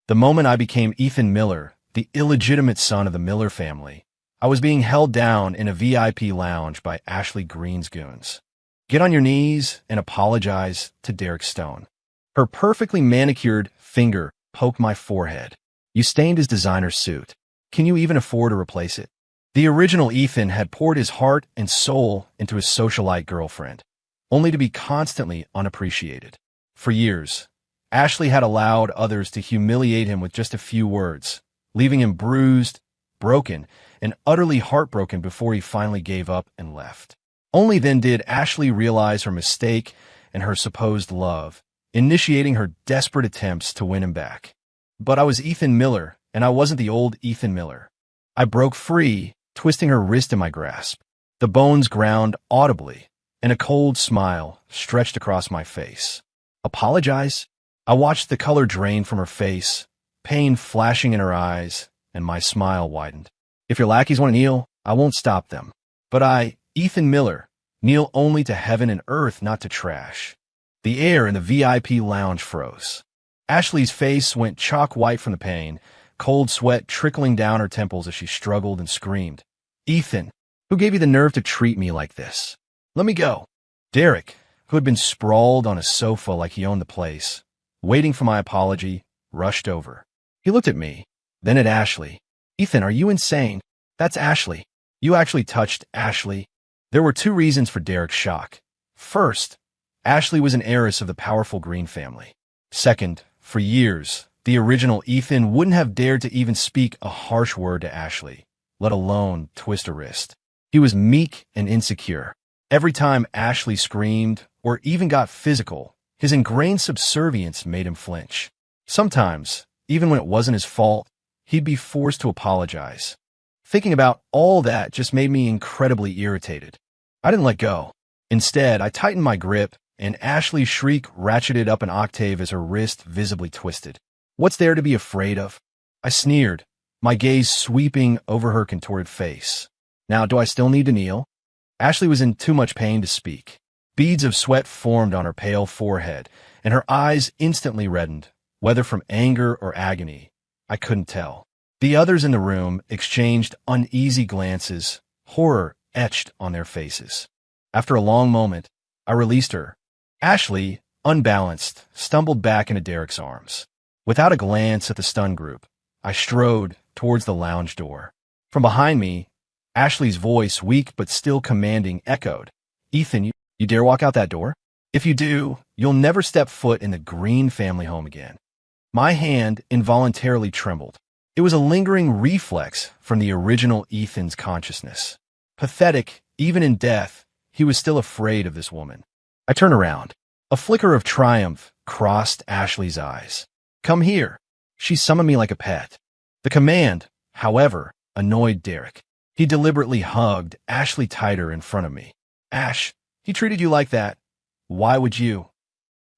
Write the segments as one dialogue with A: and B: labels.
A: The moment I became Ethan Miller, the illegitimate son of the Miller family, I was being held down in a VIP lounge by Ashley Green's goons. Get on your knees and apologize to Derek Stone. Her perfectly manicured finger poked my forehead. You stained his designer suit. Can you even afford to replace it? The original Ethan had poured his heart and soul into his socialite girlfriend, only to be constantly unappreciated. For years, Ashley had allowed others to humiliate him with just a few words, leaving him bruised, broken, and utterly heartbroken before he finally gave up and left. Only then did Ashley realize her mistake and her supposed love, initiating her desperate attempts to win him back. But I was Ethan Miller, and I wasn't the old Ethan Miller. I broke free, twisting her wrist in my grasp. The bones ground audibly, and a cold smile stretched across my face. Apologize? I watched the color drain from her face, pain flashing in her eyes, and my smile widened. If your lackeys want to kneel, I won't stop them. But I, Ethan Miller, kneel only to heaven and earth, not to trash. The air in the VIP lounge froze. Ashley's face went chalk white from the pain, cold sweat trickling down her temples as she struggled and screamed. Ethan, who gave you the nerve to treat me like this? Let me go. Derek, who had been sprawled on a sofa like he owned the place, waiting for my apology, rushed over. He looked at me, then at Ashley. Ethan, are you insane? That's Ashley. You actually touched Ashley. There were two reasons for Derek's shock. First, Ashley was an heiress of the powerful Green family. Second, for years, the original Ethan wouldn't have dared to even speak a harsh word to Ashley, let alone twist a wrist. He was meek and insecure. Every time Ashley screamed or even got physical, his ingrained subservience made him flinch. Sometimes, even when it wasn't his fault, he'd be forced to apologize. Thinking about all that just made me incredibly irritated. I didn't let go. Instead, I tightened my grip, and Ashley's shriek ratcheted up an octave as her wrist visibly twisted. What's there to be afraid of? I sneered, my gaze sweeping over her contorted face. Now, do I still need to kneel? Ashley was in too much pain to speak. Beads of sweat formed on her pale forehead, and her eyes instantly reddened, whether from anger or agony. I couldn't tell. The others in the room exchanged uneasy glances, horror etched on their faces. After a long moment, I released her. Ashley, unbalanced, stumbled back into Derek's arms. Without a glance at the stunned group, I strode towards the lounge door. From behind me, Ashley's voice, weak but still commanding, echoed. Ethan, you dare walk out that door? If you do, you'll never step foot in the Green family home again. My hand involuntarily trembled. It was a lingering reflex from the original Ethan's consciousness. Pathetic, even in death, he was still afraid of this woman. I turned around. A flicker of triumph crossed Ashley's eyes. Come here. She summoned me like a pet. The command, however, annoyed Derek. He deliberately hugged Ashley tighter in front of me. Ash, he treated you like that. Why would you?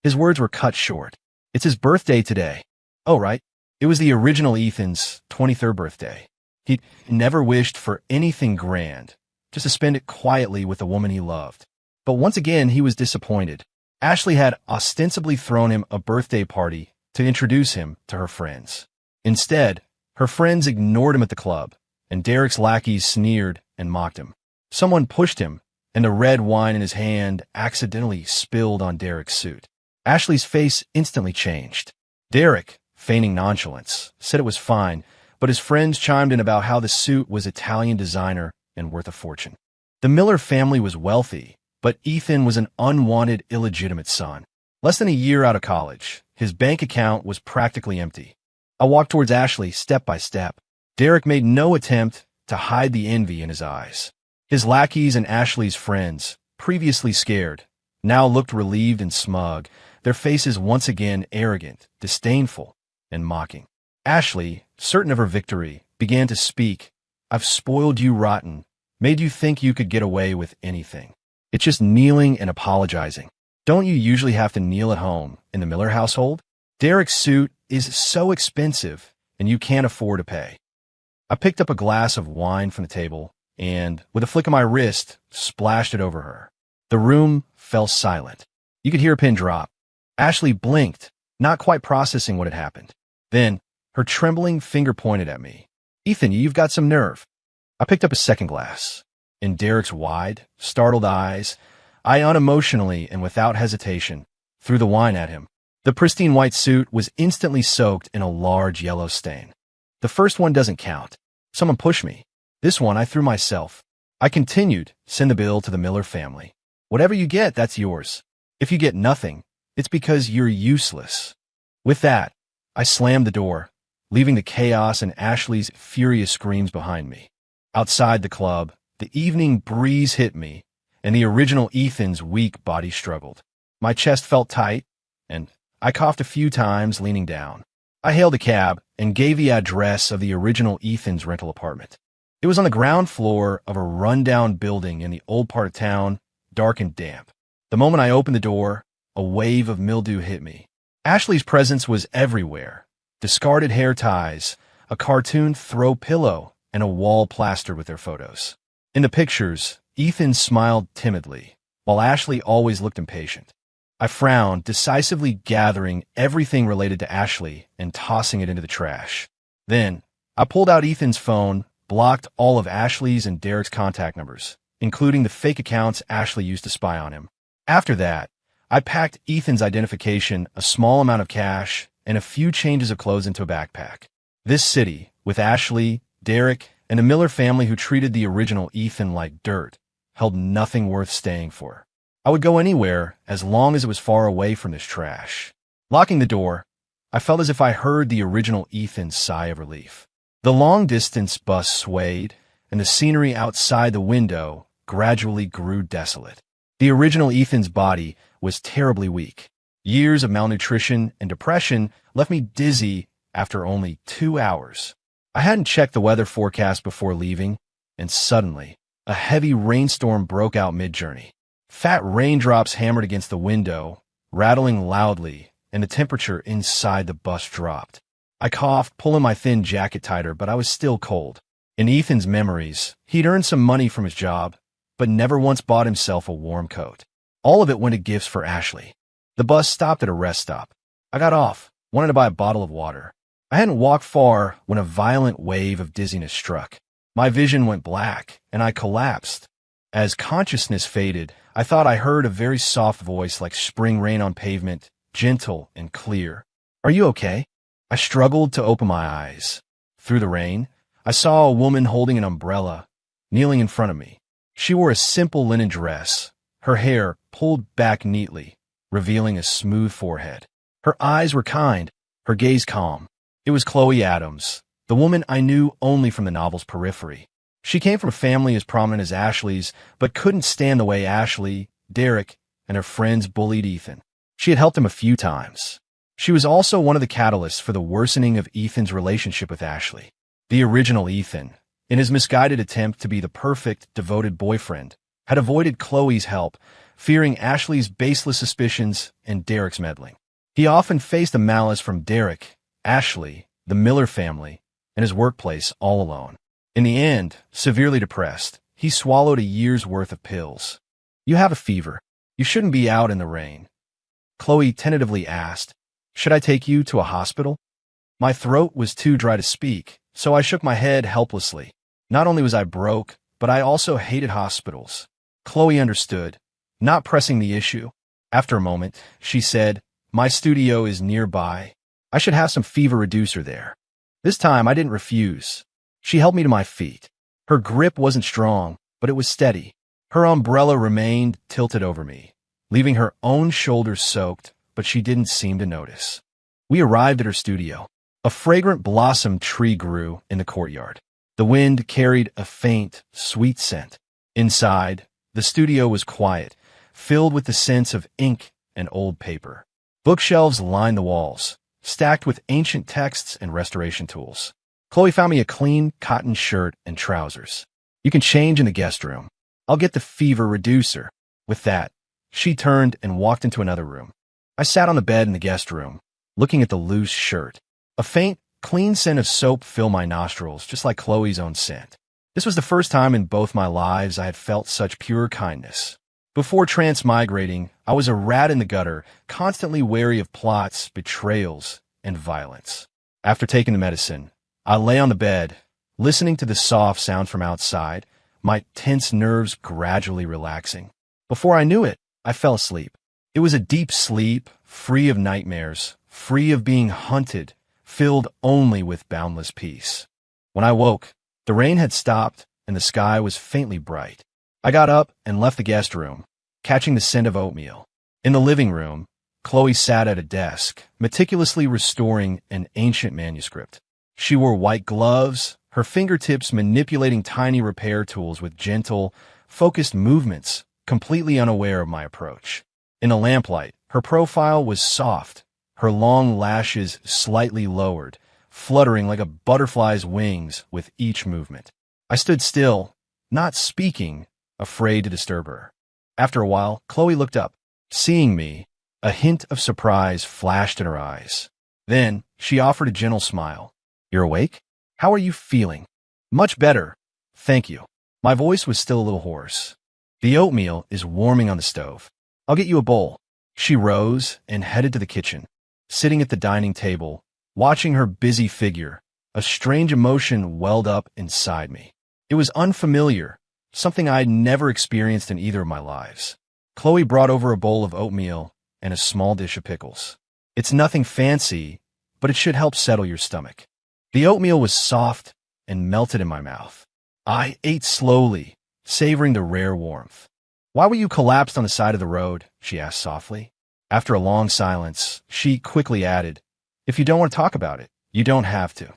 A: His words were cut short. It's his birthday today. Oh, right. It was the original Ethan's 23rd birthday. He never wished for anything grand, just to spend it quietly with the woman he loved. But once again, he was disappointed. Ashley had ostensibly thrown him a birthday party to introduce him to her friends. Instead, her friends ignored him at the club, and Derek's lackeys sneered and mocked him. Someone pushed him, and the red wine in his hand accidentally spilled on Derek's suit. Ashley's face instantly changed. Derek, feigning nonchalance, said it was fine, but his friends chimed in about how the suit was Italian designer and worth a fortune. The Miller family was wealthy, but Ethan was an unwanted, illegitimate son. Less than a year out of college, his bank account was practically empty. I walked towards Ashley step by step. Derek made no attempt to hide the envy in his eyes. His lackeys and Ashley's friends, previously scared, now looked relieved and smug, their faces once again arrogant, disdainful, and mocking. Ashley, certain of her victory, began to speak. I've spoiled you rotten, made you think you could get away with anything. It's just kneeling and apologizing. Don't you usually have to kneel at home in the Miller household? Derek's suit is so expensive, and you can't afford to pay. I picked up a glass of wine from the table and, with a flick of my wrist, splashed it over her. The room fell silent. You could hear a pin drop. Ashley blinked, not quite processing what had happened. Then, Her trembling finger pointed at me. "Ethan, you've got some nerve." I picked up a second glass. In Derek's wide, startled eyes, I unemotionally and without hesitation threw the wine at him. The pristine white suit was instantly soaked in a large yellow stain. "The first one doesn't count. Someone pushed me. This one I threw myself." I continued, "Send the bill to the Miller family. Whatever you get, that's yours. If you get nothing, it's because you're useless." With that, I slammed the door, leaving the chaos and Ashley's furious screams behind me. Outside the club, the evening breeze hit me, and the original Ethan's weak body struggled. My chest felt tight, and I coughed a few times, leaning down. I hailed a cab and gave the address of the original Ethan's rental apartment. It was on the ground floor of a rundown building in the old part of town, dark and damp. The moment I opened the door, a wave of mildew hit me. Ashley's presence was everywhere. Discarded hair ties, a cartoon throw pillow, and a wall plastered with their photos. In the pictures, Ethan smiled timidly, while Ashley always looked impatient. I frowned, decisively gathering everything related to Ashley and tossing it into the trash. Then, I pulled out Ethan's phone, blocked all of Ashley's and Derek's contact numbers, including the fake accounts Ashley used to spy on him. After that, I packed Ethan's identification, a small amount of cash, and a few changes of clothes into a backpack. This city, with Ashley, Derek, and a Miller family who treated the original Ethan like dirt, held nothing worth staying for. I would go anywhere as long as it was far away from this trash. Locking the door, I felt as if I heard the original Ethan's sigh of relief. The long-distance bus swayed, and the scenery outside the window gradually grew desolate. The original Ethan's body was terribly weak. Years of malnutrition and depression left me dizzy after only 2 hours. I hadn't checked the weather forecast before leaving, and suddenly, a heavy rainstorm broke out mid-journey. Fat raindrops hammered against the window, rattling loudly, and the temperature inside the bus dropped. I coughed, pulling my thin jacket tighter, but I was still cold. In Ethan's memories, he'd earned some money from his job, but never once bought himself a warm coat. All of it went to gifts for Ashley. The bus stopped at a rest stop. I got off, wanted to buy a bottle of water. I hadn't walked far when a violent wave of dizziness struck. My vision went black, and I collapsed. As consciousness faded, I thought I heard a very soft voice like spring rain on pavement, gentle and clear. "Are you okay?" I struggled to open my eyes. Through the rain, I saw a woman holding an umbrella, kneeling in front of me. She wore a simple linen dress, her hair pulled back neatly, revealing a smooth forehead. Her eyes were kind, her gaze calm. It was Chloe Adams, the woman I knew only from the novel's periphery. She came from a family as prominent as Ashley's, but couldn't stand the way Ashley, Derek, and her friends bullied Ethan. She had helped him a few times. She was also one of the catalysts for the worsening of Ethan's relationship with Ashley. The original Ethan, in his misguided attempt to be the perfect, devoted boyfriend, had avoided Chloe's help, fearing Ashley's baseless suspicions and Derek's meddling. He often faced the malice from Derek, Ashley, the Miller family, and his workplace all alone. In the end, severely depressed, he swallowed a year's worth of pills. "You have a fever. You shouldn't be out in the rain." Chloe tentatively asked, "Should I take you to a hospital?" My throat was too dry to speak, so I shook my head helplessly. Not only was I broke, but I also hated hospitals. Chloe understood, not pressing the issue. After a moment, she said, "My studio is nearby. I should have some fever reducer there." This time, I didn't refuse. She helped me to my feet. Her grip wasn't strong, but it was steady. Her umbrella remained tilted over me, leaving her own shoulders soaked, but she didn't seem to notice. We arrived at her studio. A fragrant blossom tree grew in the courtyard. The wind carried a faint, sweet scent. Inside, the studio was quiet, filled with the scents of ink and old paper. Bookshelves lined the walls, stacked with ancient texts and restoration tools. Chloe found me a clean cotton shirt and trousers. "You can change in the guest room. I'll get the fever reducer." With that, she turned and walked into another room. I sat on the bed in the guest room, looking at the loose shirt. A faint, clean scent of soap filled my nostrils, just like Chloe's own scent. This was the first time in both my lives I had felt such pure kindness. Before transmigrating, I was a rat in the gutter, constantly wary of plots, betrayals, and violence. After taking the medicine, I lay on the bed, listening to the soft sound from outside, my tense nerves gradually relaxing. Before I knew it, I fell asleep. It was a deep sleep, free of nightmares, free of being hunted, filled only with boundless peace. When I woke, the rain had stopped and the sky was faintly bright. I got up and left the guest room, catching the scent of oatmeal. In the living room, Chloe sat at a desk, meticulously restoring an ancient manuscript. She wore white gloves, her fingertips manipulating tiny repair tools with gentle, focused movements, completely unaware of my approach. In the lamplight, her profile was soft, her long lashes slightly lowered, fluttering like a butterfly's wings with each movement. I stood still, not speaking, afraid to disturb her. After a while, Chloe looked up. Seeing me, a hint of surprise flashed in her eyes. Then, she offered a gentle smile. "You're awake? How are you feeling?" "Much better, thank you." My voice was still a little hoarse. "The oatmeal is warming on the stove. I'll get you a bowl." She rose and headed to the kitchen. Sitting at the dining table, watching her busy figure, a strange emotion welled up inside me. It was unfamiliar, something I'd never experienced in either of my lives. Chloe brought over a bowl of oatmeal and a small dish of pickles. "It's nothing fancy, but it should help settle your stomach." The oatmeal was soft and melted in my mouth. I ate slowly, savoring the rare warmth. "Why were you collapsed on the side of the road?" she asked softly. After a long silence, she quickly added, "If you don't want to talk about it, you don't have to."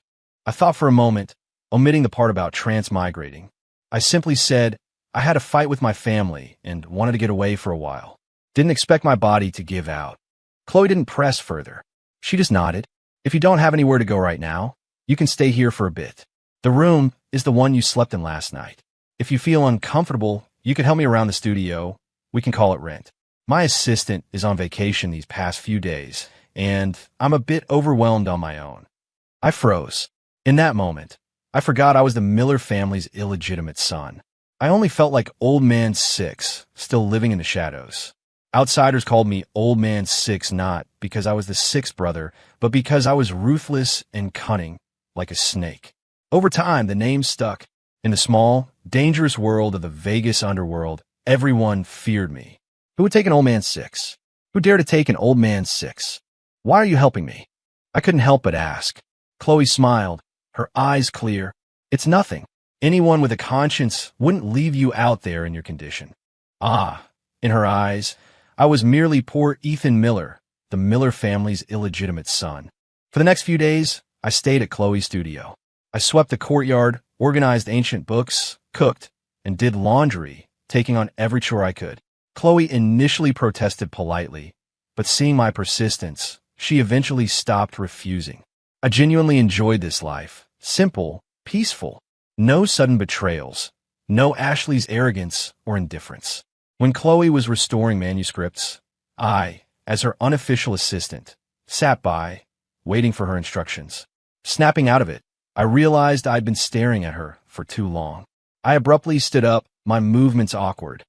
A: I thought for a moment, omitting the part about transmigrating. I simply said, "I had a fight with my family and wanted to get away for a while. Didn't expect my body to give out." Chloe didn't press further. She just nodded. "If you don't have anywhere to go right now, you can stay here for a bit. The room is the one you slept in last night. If you feel uncomfortable, you can help me around the studio. We can call it rent. My assistant is on vacation these past few days, and I'm a bit overwhelmed on my own." I froze. In that moment, I forgot I was the Miller family's illegitimate son. I only felt like Old Man 6, still living in the shadows. Outsiders called me Old Man 6 not because I was the sixth brother, but because I was ruthless and cunning, like a snake. Over time, the name stuck. In the small, dangerous world of the Vegas underworld, everyone feared me. Who would take an Old Man 6? Who dared to take an Old Man 6? "Why are you helping me?" I couldn't help but ask. Chloe smiled, her eyes clear. "It's nothing. Anyone with a conscience wouldn't leave you out there in your condition." Ah, in her eyes, I was merely poor Ethan Miller, the Miller family's illegitimate son. For the next few days, I stayed at Chloe's studio. I swept the courtyard, organized ancient books, cooked, and did laundry, taking on every chore I could. Chloe initially protested politely, but seeing my persistence, she eventually stopped refusing. I genuinely enjoyed this life. Simple, peaceful, no sudden betrayals, no Ashley's arrogance or indifference. When Chloe was restoring manuscripts, I, as her unofficial assistant, sat by, waiting for her instructions. Snapping out of it, I realized I'd been staring at her for too long. I abruptly stood up, my movements awkward.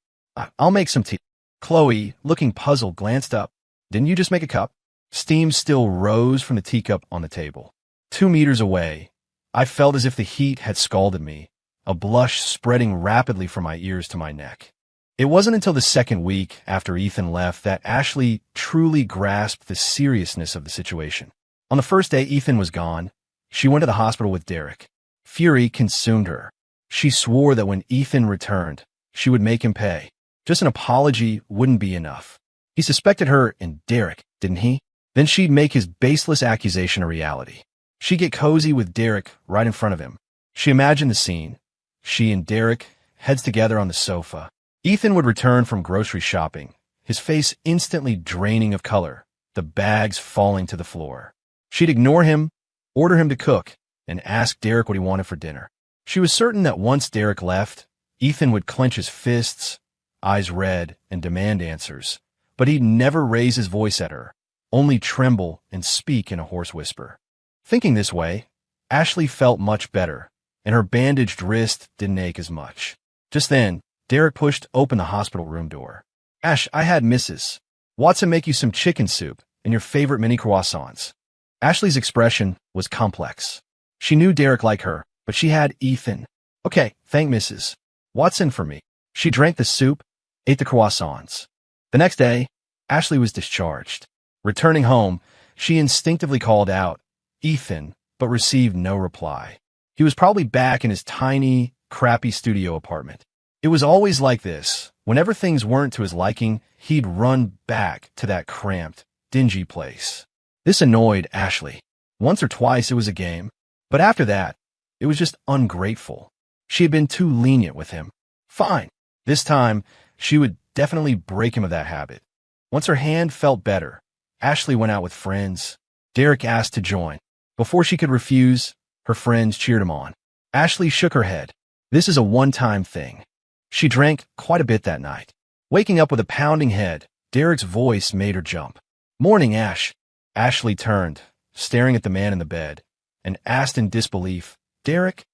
A: "I'll make some tea." Chloe, looking puzzled, glanced up. "Didn't you just make a cup?" Steam still rose from the teacup on the table. 2 meters away, I felt as if the heat had scalded me, a blush spreading rapidly from my ears to my neck. It wasn't until the second week after Ethan left that Ashley truly grasped the seriousness of the situation. On the first day Ethan was gone, she went to the hospital with Derek. Fury consumed her. She swore that when Ethan returned, she would make him pay. Just an apology wouldn't be enough. He suspected her and Derek, didn't he? Then she'd make his baseless accusation a reality. She'd get cozy with Derek right in front of him. She imagined the scene. She and Derek, heads together on the sofa. Ethan would return from grocery shopping, his face instantly draining of color, the bags falling to the floor. She'd ignore him, order him to cook, and ask Derek what he wanted for dinner. She was certain that once Derek left, Ethan would clench his fists, eyes red, and demand answers. But he'd never raise his voice at her, only tremble and speak in a hoarse whisper. Thinking this way, Ashley felt much better, and her bandaged wrist didn't ache as much. Just then, Derek pushed open the hospital room door. "Ash, I had Mrs. Watson make you some chicken soup and your favorite mini croissants." Ashley's expression was complex. She knew Derek liked her, but she had Ethan. Okay, thank Mrs. Watson for me. She drank the soup, ate the croissants. The next day, Ashley was discharged. Returning home, she instinctively called out, Ethan, but received no reply. He was probably back in his tiny, crappy studio apartment. It was always like this. Whenever things weren't to his liking, he'd run back to that cramped, dingy place. This annoyed Ashley. Once or twice it was a game, but after that, it was just ungrateful. She had been too lenient with him. Fine. This time, she would definitely break him of that habit. Once her hand felt better, Ashley went out with friends. Derek asked to join. Before she could refuse, her friends cheered him on. Ashley shook her head. This is a one-time thing. She drank quite a bit that night. Waking up with a pounding head, Derek's voice made her jump. Morning, Ash. Ashley turned, staring at the man in the bed, and asked in disbelief, Derek?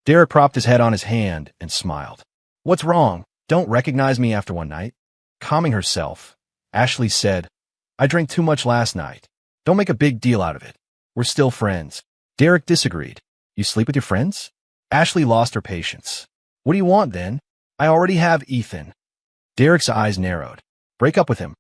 A: Derek propped his head on his hand and smiled. What's wrong? Don't recognize me after one night? Calming herself, Ashley said, I drank too much last night. Don't make a big deal out of it. We're still friends. Derek disagreed. You sleep with your friends? Ashley lost her patience. What do you want, then? I already have Ethan. Derek's eyes narrowed. Break up with him.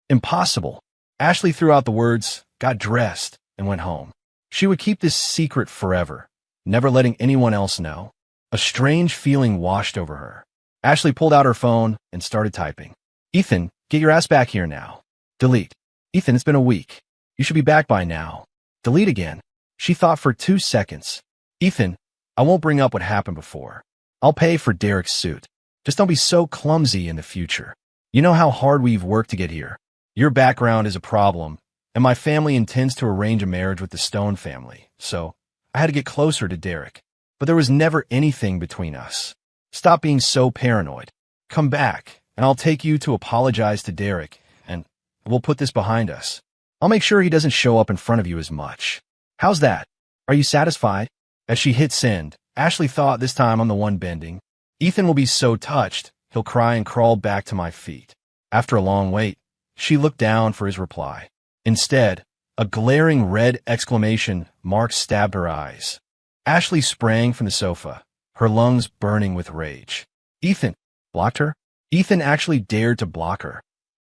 A: Impossible. Ashley threw out the words, got dressed, and went home. She would keep this secret forever, never letting anyone else know. A strange feeling washed over her. Ashley pulled out her phone and started typing. Ethan, get your ass back here now. Delete. Ethan, it's been a week. You should be back by now. Delete again. She thought for 2 seconds. Ethan, I won't bring up what happened before. I'll pay for Derek's suit. Just don't be so clumsy in the future. You know how hard we've worked to get here. Your background is a problem, and my family intends to arrange a marriage with the Stone family, so I had to get closer to Derek. But there was never anything between us. Stop being so paranoid. Come back, and I'll take you to apologize to Derek, and we'll put this behind us. I'll make sure he doesn't show up in front of you as much. How's that? Are you satisfied? As she hit send, Ashley thought this time I'm the one bending. Ethan will be so touched, he'll cry and crawl back to my feet. After a long wait, she looked down for his reply. Instead, a glaring red exclamation mark stabbed her eyes. Ashley sprang from the sofa, her lungs burning with rage. Ethan blocked her? Ethan actually dared to block her.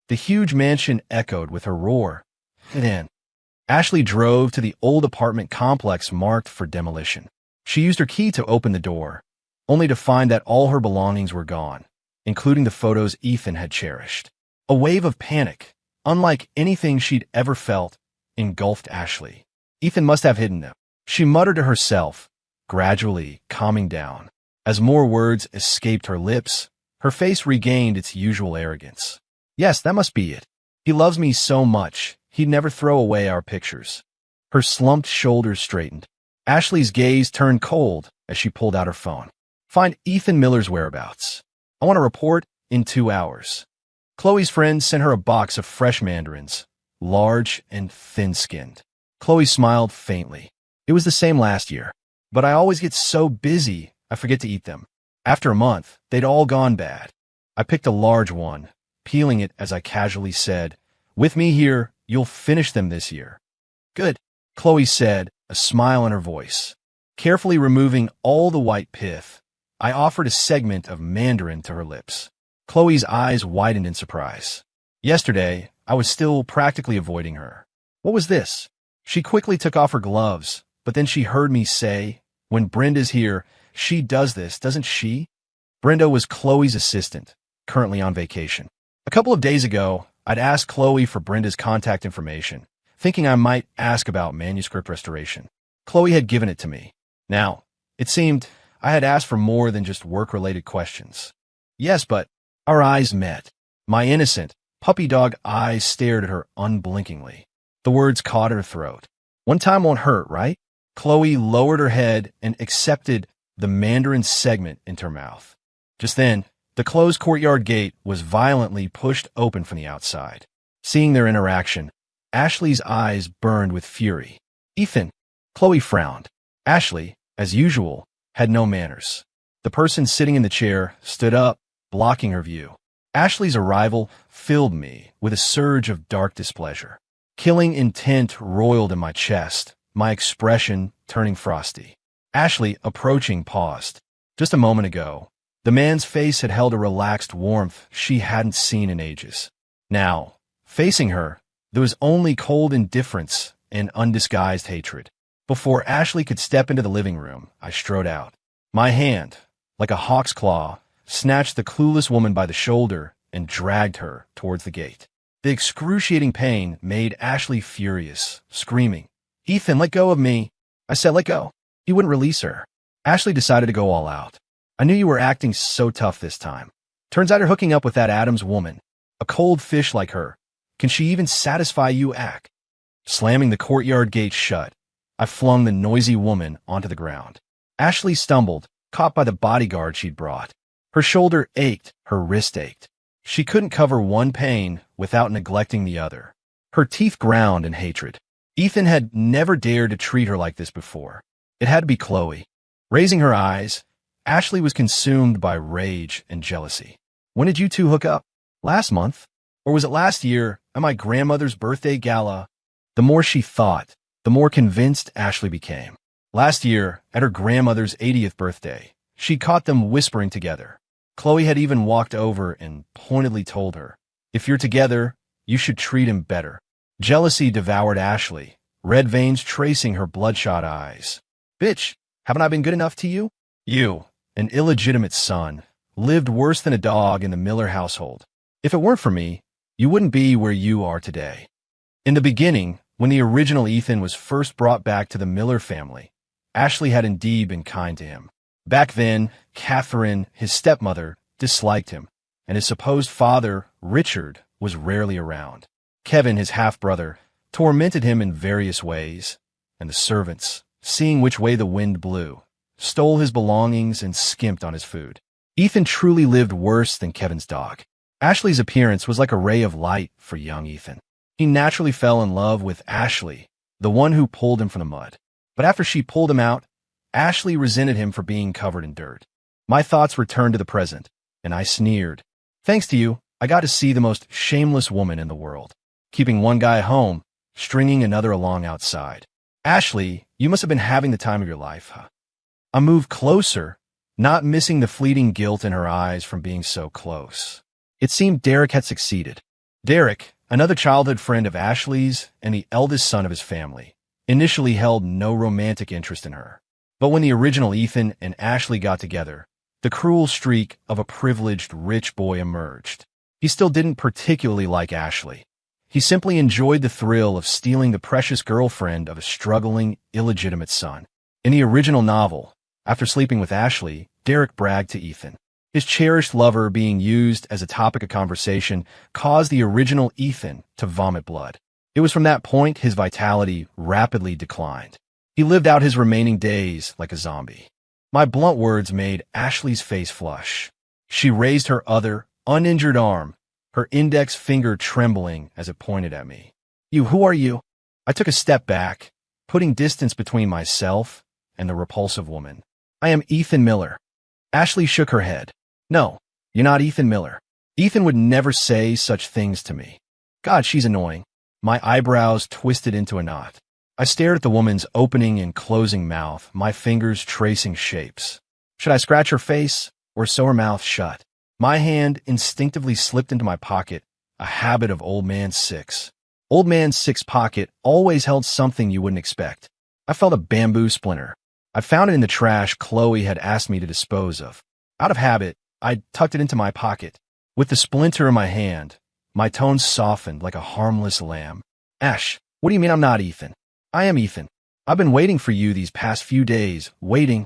A: The huge mansion echoed with her roar. Then, Ashley drove to the old apartment complex marked for demolition. She used her key to open the door, only to find that all her belongings were gone, including the photos Ethan had cherished. A wave of panic, unlike anything she'd ever felt, engulfed Ashley. Ethan must have hidden them. She muttered to herself, gradually calming down. As more words escaped her lips, her face regained its usual arrogance. Yes, that must be it. He loves me so much, he'd never throw away our pictures. Her slumped shoulders straightened. Ashley's gaze turned cold as she pulled out her phone. Find Ethan Miller's whereabouts. I want a report in 2 hours. Chloe's friend sent her a box of fresh mandarins, large and thin-skinned. Chloe smiled faintly. It was the same last year, but I always get so busy I forget to eat them. After a month, they'd all gone bad. I picked a large one, peeling it as I casually said, with me here, you'll finish them this year. Good, Chloe said, a smile in her voice. Carefully removing all the white pith, I offered a segment of mandarin to her lips. Chloe's eyes widened in surprise. Yesterday, I was still practically avoiding her. What was this? She quickly took off her gloves, but then she heard me say, when Brenda's here, she does this, doesn't she? Brenda was Chloe's assistant, currently on vacation. A couple of days ago, I'd asked Chloe for Brenda's contact information, thinking I might ask about manuscript restoration. Chloe had given it to me. Now, it seemed I had asked for more than just work-related questions. Yes, but our eyes met. My innocent, puppy dog eyes stared at her unblinkingly. The words caught her throat. One time won't hurt, right? Chloe lowered her head and accepted the mandarin segment into her mouth. Just then, the closed courtyard gate was violently pushed open from the outside. Seeing their interaction, Ashley's eyes burned with fury. Ethan, Chloe frowned. Ashley, as usual, had no manners. The person sitting in the chair stood up, blocking her view. Ashley's arrival filled me with a surge of dark displeasure. Killing intent roiled in my chest, my expression turning frosty. Ashley, approaching, paused. Just a moment ago, the man's face had held a relaxed warmth she hadn't seen in ages. Now, facing her, there was only cold indifference and undisguised hatred. Before Ashley could step into the living room, I strode out. My hand, like a hawk's claw, snatched the clueless woman by the shoulder and dragged her towards the gate. The excruciating pain made Ashley furious, screaming, "Ethan, let go of me." I said, "Let go." He wouldn't release her. Ashley decided to go all out. "I knew you were acting so tough this time. Turns out you're hooking up with that Adams woman. A cold fish like her. Can she even satisfy you, Ack?" Slamming the courtyard gate shut, I flung the noisy woman onto the ground. Ashley stumbled, caught by the bodyguard she'd brought. Her shoulder ached, her wrist ached. She couldn't cover one pain without neglecting the other. Her teeth ground in hatred. Ethan had never dared to treat her like this before. It had to be Chloe. Raising her eyes, Ashley was consumed by rage and jealousy. "When did you two hook up? Last month? Or was it last year at my grandmother's birthday gala?" The more she thought, the more convinced Ashley became. Last year, at her grandmother's 80th birthday, she caught them whispering together. Chloe had even walked over and pointedly told her, "If you're together, you should treat him better." Jealousy devoured Ashley, red veins tracing her bloodshot eyes. "Bitch, haven't I been good enough to you? You, an illegitimate son, lived worse than a dog in the Miller household. If it weren't for me, you wouldn't be where you are today." In the beginning, when the original Ethan was first brought back to the Miller family, Ashley had indeed been kind to him. Back then, Catherine, his stepmother, disliked him, and his supposed father, Richard, was rarely around. Kevin, his half-brother, tormented him in various ways, and the servants, seeing which way the wind blew, stole his belongings and skimped on his food. Ethan truly lived worse than Kevin's dog. Ashley's appearance was like a ray of light for young Ethan. He naturally fell in love with Ashley, the one who pulled him from the mud. But after she pulled him out, Ashley resented him for being covered in dirt. My thoughts returned to the present, and I sneered. "Thanks to you, I got to see the most shameless woman in the world. Keeping one guy home, stringing another along outside. Ashley, you must have been having the time of your life, huh?" I moved closer, not missing the fleeting guilt in her eyes from being so close. It seemed Derek had succeeded. Derek, another childhood friend of Ashley's and the eldest son of his family, initially held no romantic interest in her. But when the original Ethan and Ashley got together, the cruel streak of a privileged rich boy emerged. He still didn't particularly like Ashley. He simply enjoyed the thrill of stealing the precious girlfriend of a struggling, illegitimate son. In the original novel, after sleeping with Ashley, Derek bragged to Ethan. His cherished lover being used as a topic of conversation caused the original Ethan to vomit blood. It was from that point his vitality rapidly declined. He lived out his remaining days like a zombie. My blunt words made Ashley's face flush. She raised her other, uninjured arm, her index finger trembling as it pointed at me. Who are you?" I took a step back, putting distance between myself and the repulsive woman. "I am Ethan Miller." Ashley shook her head. "No, you're not Ethan Miller. Ethan would never say such things to me." God, she's annoying. My eyebrows twisted into a knot. I stared at the woman's opening and closing mouth, my fingers tracing shapes. Should I scratch her face or sew her mouth shut? My hand instinctively slipped into my pocket, a habit of Old Man Six. Old Man Six pocket always held something you wouldn't expect. I felt a bamboo splinter. I found it in the trash Chloe had asked me to dispose of. Out of habit, I tucked it into my pocket. With the splinter in my hand, my tone softened like a harmless lamb. "Ash, what do you mean I'm not Ethan? I am Ethan. I've been waiting for you these past few days, waiting."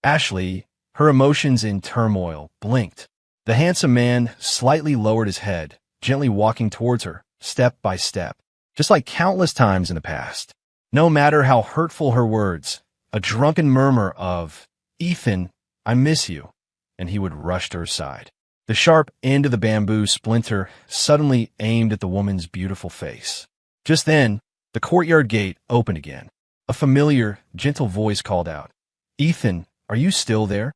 A: Ashley, her emotions in turmoil, blinked. The handsome man slightly lowered his head, gently walking towards her, step by step, just like countless times in the past. No matter how hurtful her words, a drunken murmur of, "Ethan, I miss you," and he would rush to her side. The sharp end of the bamboo splinter suddenly aimed at the woman's beautiful face. Just then, the courtyard gate opened again. A familiar, gentle voice called out, "Ethan, are you still there?"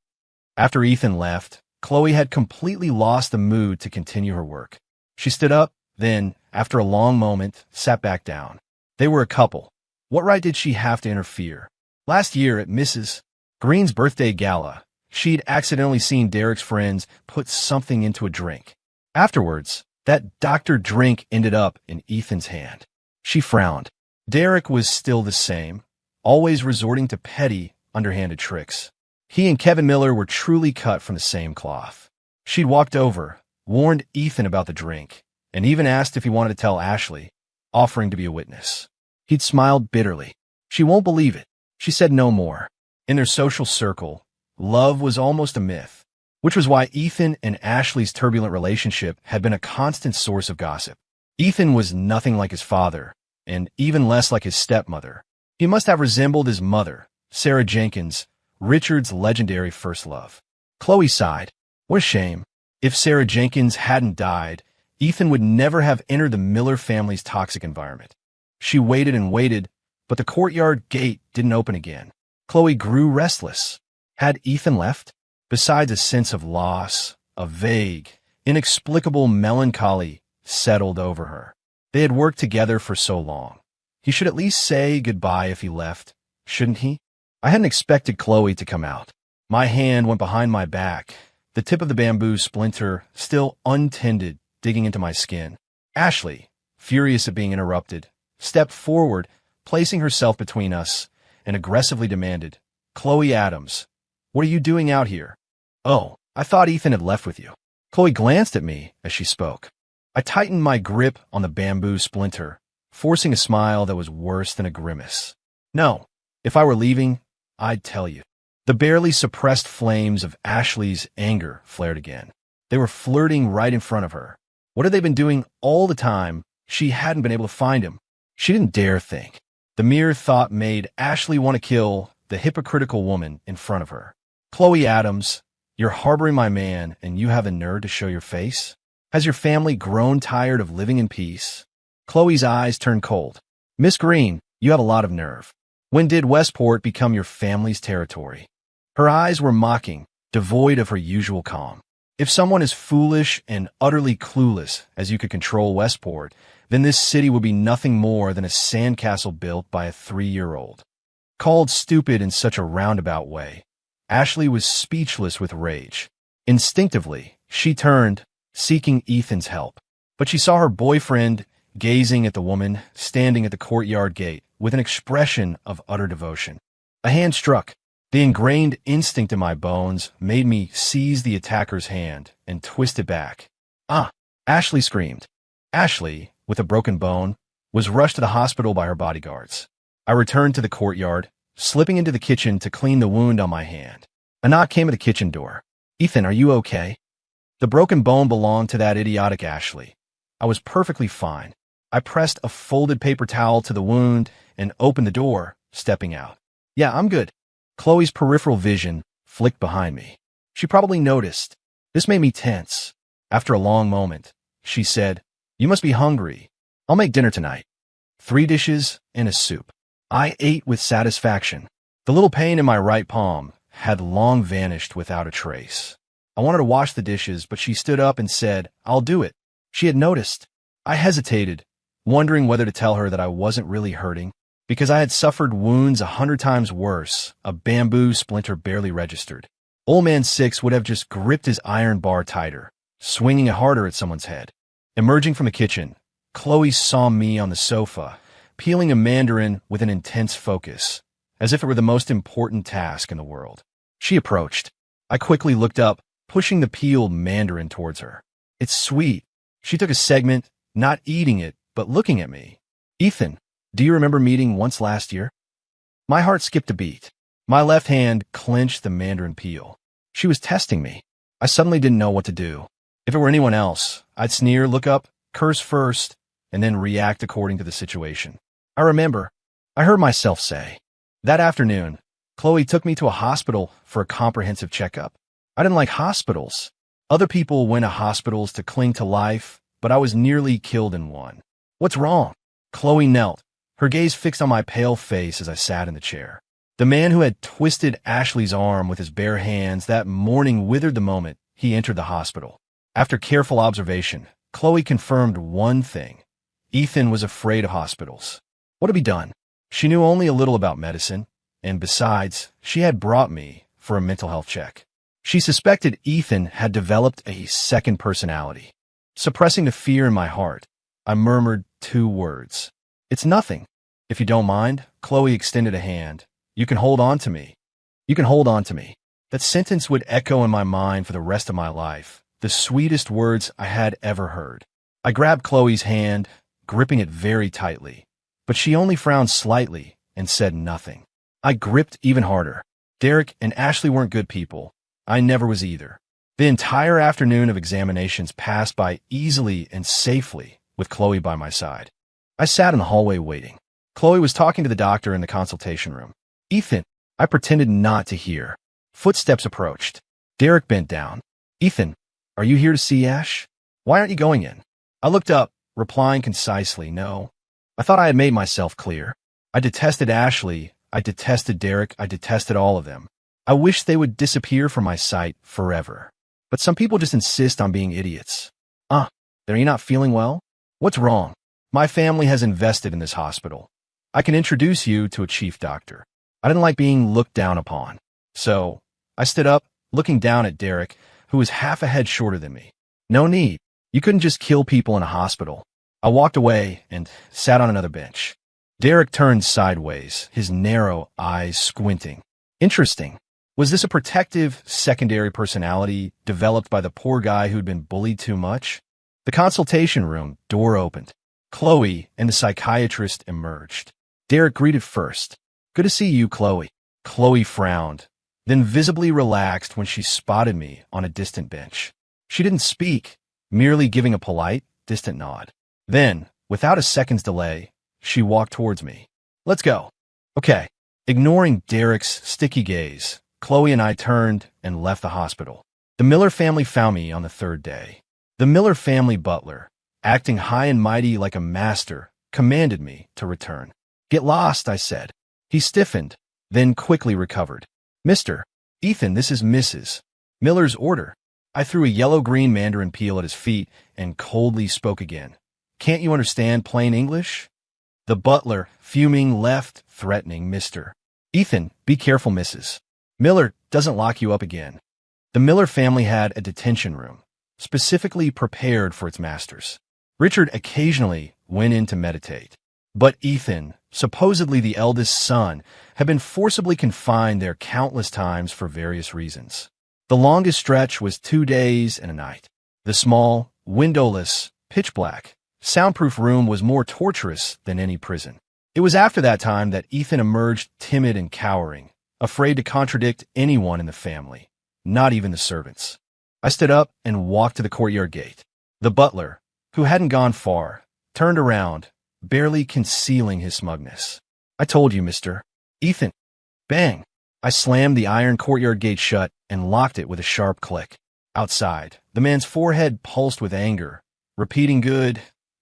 A: After Ethan left, Chloe had completely lost the mood to continue her work. She stood up, Then, after a long moment, sat back down. They were a couple. What right did she have to interfere? Last year at Mrs. Green's birthday gala, she'd accidentally seen Derek's friends put something into a drink. Afterwards, that doctored drink ended up in Ethan's hand. She frowned. Derek was still the same, always resorting to petty, underhanded tricks. He and Kevin Miller were truly cut from the same cloth. She'd walked over, warned Ethan about the drink, and even asked if he wanted to tell Ashley, offering to be a witness. He'd smiled bitterly. She won't believe it. She said no more. In their social circle, love was almost a myth, which was why Ethan and Ashley's turbulent relationship had been a constant source of gossip. Ethan was nothing like his father, and even less like his stepmother. He must have resembled his mother, Sarah Jenkins, Richard's legendary first love. Chloe sighed. What a shame. If Sarah Jenkins hadn't died, Ethan would never have entered the Miller family's toxic environment. She waited and waited, but the courtyard gate didn't open again. Chloe grew restless. Had Ethan left? Besides a sense of loss, a vague, inexplicable melancholy settled over her. They had worked together for so long. He should at least say goodbye if he left, shouldn't he? I hadn't expected Chloe to come out. My hand went behind my back, the tip of the bamboo splinter still untended, digging into my skin. Ashley, furious at being interrupted, stepped forward, placing herself between us, and aggressively demanded, "Chloe Adams, what are you doing out here?" "Oh, I thought Ethan had left with you." Chloe glanced at me as she spoke. I tightened my grip on the bamboo splinter, forcing a smile that was worse than a grimace. "No, if I were leaving, I'd tell you." The barely suppressed flames of Ashley's anger flared again. They were flirting right in front of her. What had they been doing all the time she hadn't been able to find him? She didn't dare think. The mere thought made Ashley want to kill the hypocritical woman in front of her. "Chloe Adams, you're harboring my man and you have the nerve to show your face? Has your family grown tired of living in peace?" Chloe's eyes turned cold. "Miss Green, you have a lot of nerve. When did Westport become your family's territory?" Her eyes were mocking, devoid of her usual calm. If someone as foolish and utterly clueless as you could control Westport, then this city would be nothing more than a sandcastle built by a 3-year-old. Called stupid in such a roundabout way, Ashley was speechless with rage. Instinctively, she turned, seeking Ethan's help. But she saw her boyfriend gazing at the woman standing at the courtyard gate with an expression of utter devotion. A hand struck. The ingrained instinct in my bones made me seize the attacker's hand and twist it back. "Ah!" Ashley screamed. Ashley, with a broken bone, was rushed to the hospital by her bodyguards. I returned to the courtyard, slipping into the kitchen to clean the wound on my hand. A knock came at the kitchen door. "Ethan, are you okay?" The broken bone belonged to that idiotic Ashley. I was perfectly fine. I pressed a folded paper towel to the wound and opened the door, stepping out. "Yeah, I'm good." Chloe's peripheral vision flicked behind me. She probably noticed. This made me tense. After a long moment, she said, "You must be hungry. I'll make dinner tonight." 3 dishes and a soup. I ate with satisfaction. The little pain in my right palm had long vanished without a trace. I wanted to wash the dishes, but she stood up and said, "I'll do it." She had noticed. I hesitated, wondering whether to tell her that I wasn't really hurting. Because I had suffered wounds 100 times worse, a bamboo splinter barely registered. Old Man Six would have just gripped his iron bar tighter, swinging it harder at someone's head. Emerging from the kitchen, Chloe saw me on the sofa, peeling a mandarin with an intense focus, as if it were the most important task in the world. She approached. I quickly looked up, pushing the peeled mandarin towards her. "It's sweet." She took a segment, not eating it, but looking at me. "Ethan, do you remember meeting once last year?" My heart skipped a beat. My left hand clenched the mandarin peel. She was testing me. I suddenly didn't know what to do. If it were anyone else, I'd sneer, look up, curse first, and then react according to the situation. I remember, I heard myself say. That afternoon, Chloe took me to a hospital for a comprehensive checkup. I didn't like hospitals. Other people went to hospitals to cling to life, but I was nearly killed in one. "What's wrong?" Chloe knelt, her gaze fixed on my pale face as I sat in the chair. The man who had twisted Ashley's arm with his bare hands that morning withered the moment he entered the hospital. After careful observation, Chloe confirmed one thing. Ethan was afraid of hospitals. What had he done? She knew only a little about medicine, and besides, she had brought me for a mental health check. She suspected Ethan had developed a second personality. Suppressing the fear in my heart, I murmured 2 words. It's nothing. If you don't mind, Chloe extended a hand. You can hold on to me. You can hold on to me. That sentence would echo in my mind for the rest of my life, the sweetest words I had ever heard. I grabbed Chloe's hand, gripping it very tightly, but she only frowned slightly and said nothing. I gripped even harder. Derek and Ashley weren't good people. I never was either. The entire afternoon of examinations passed by easily and safely with Chloe by my side. I sat in the hallway waiting. Chloe was talking to the doctor in the consultation room. Ethan, I pretended not to hear. Footsteps approached. Derek bent down. Ethan, are you here to see Ash? Why aren't you going in? I looked up, replying concisely, no. I thought I had made myself clear. I detested Ashley, I detested Derek, I detested all of them. I wish they would disappear from my sight forever. But some people just insist on being idiots. Are you not feeling well? What's wrong? My family has invested in this hospital. I can introduce you to a chief doctor. I didn't like being looked down upon. So, I stood up, looking down at Derek, who was half a head shorter than me. No need. You couldn't just kill people in a hospital. I walked away and sat on another bench. Derek turned sideways, his narrow eyes squinting. Interesting. Was this a protective, secondary personality developed by the poor guy who'd been bullied too much? The consultation room door opened. Chloe and the psychiatrist emerged. Derek greeted first. Good to see you, Chloe. Chloe frowned, then visibly relaxed when she spotted me on a distant bench. She didn't speak, merely giving a polite, distant nod. Then, without a second's delay, she walked towards me. Let's go. Okay. Ignoring Derek's sticky gaze, Chloe and I turned and left the hospital. The Miller family found me on the 3rd day. The Miller family butler, acting high and mighty like a master, commanded me to return. Get lost, I said. He stiffened, then quickly recovered. Mr. Ethan, this is Mrs. Miller's order. I threw a yellow-green mandarin peel at his feet and coldly spoke again. Can't you understand plain English? The butler, fuming, left, threatening, Mr. Ethan, be careful, Mrs. Miller doesn't lock you up again. The Miller family had a detention room, specifically prepared for its masters. Richard occasionally went in to meditate. But Ethan, supposedly the eldest son, had been forcibly confined there countless times for various reasons. The longest stretch was 2 days and a night. The small, windowless, pitch-black, soundproof room was more torturous than any prison. It was after that time that Ethan emerged timid and cowering, afraid to contradict anyone in the family, not even the servants. I stood up and walked to the courtyard gate. The butler, who hadn't gone far, turned around, barely concealing his smugness. I told you, Mr. Ethan. Bang! I slammed the iron courtyard gate shut and locked it with a sharp click. Outside, the man's forehead pulsed with anger, repeating good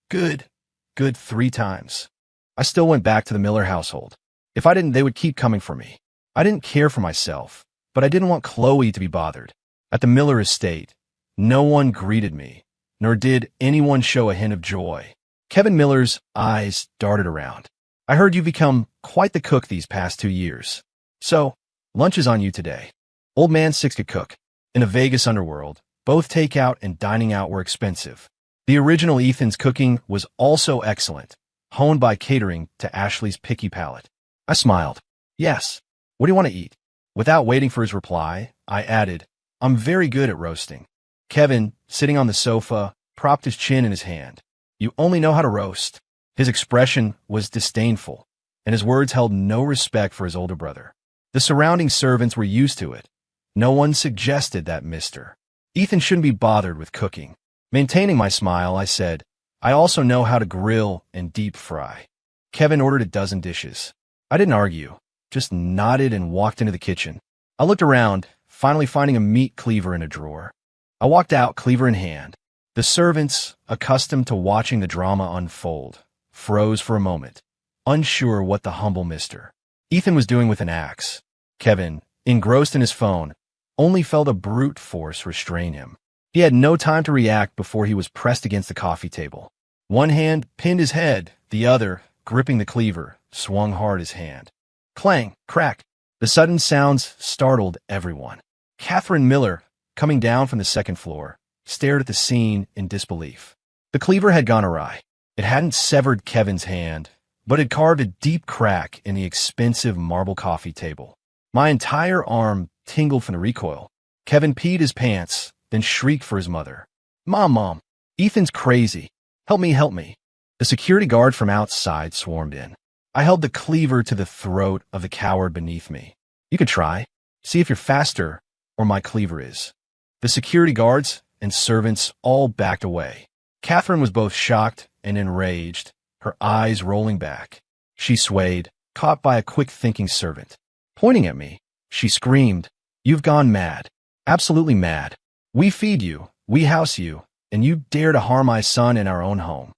A: 3 times. I still went back to the Miller household. If I didn't, they would keep coming for me. I didn't care for myself, but I didn't want Chloe to be bothered. At the Miller estate, no one greeted me, nor did anyone show a hint of joy. Kevin Miller's eyes darted around. I heard you've become quite the cook these past 2 years. So, lunch is on you today. Old man Six could cook. In the Vegas underworld, both takeout and dining out were expensive. The original Ethan's cooking was also excellent, honed by catering to Ashley's picky palate. I smiled. Yes. What do you want to eat? Without waiting for his reply, I added, I'm very good at roasting. Kevin, sitting on the sofa, propped his chin in his hand. You only know how to roast. His expression was disdainful, and his words held no respect for his older brother. The surrounding servants were used to it. No one suggested that Mr. Ethan shouldn't be bothered with cooking. Maintaining my smile, I said, I also know how to grill and deep fry. Kevin ordered a dozen dishes. I didn't argue, just nodded and walked into the kitchen. I looked around, finally finding a meat cleaver in a drawer. I walked out, cleaver in hand. The servants, accustomed to watching the drama unfold, froze for a moment, unsure what the humble Mr. Ethan was doing with an axe. Kevin, engrossed in his phone, only felt a brute force restrain him. He had no time to react before he was pressed against the coffee table. One hand pinned his head, the other, gripping the cleaver, swung hard his hand. Clang, crack. The sudden sounds startled everyone. Catherine Miller, coming down from the second floor, stared at the scene in disbelief. The cleaver had gone awry. It hadn't severed Kevin's hand, but had carved a deep crack in the expensive marble coffee table. My entire arm tingled from the recoil. Kevin peed his pants, then shrieked for his mother. Mom, Ethan's crazy. Help me, help me. The security guard from outside swarmed in. I held the cleaver to the throat of the coward beneath me. You could try. See if you're faster, or my cleaver is. The security guards and servants all backed away. Catherine was both shocked and enraged, her eyes rolling back. She swayed, caught by a quick-thinking servant. Pointing at me, she screamed, "You've gone mad. Absolutely mad. We feed you, we house you, and you dare to harm my son in our own home."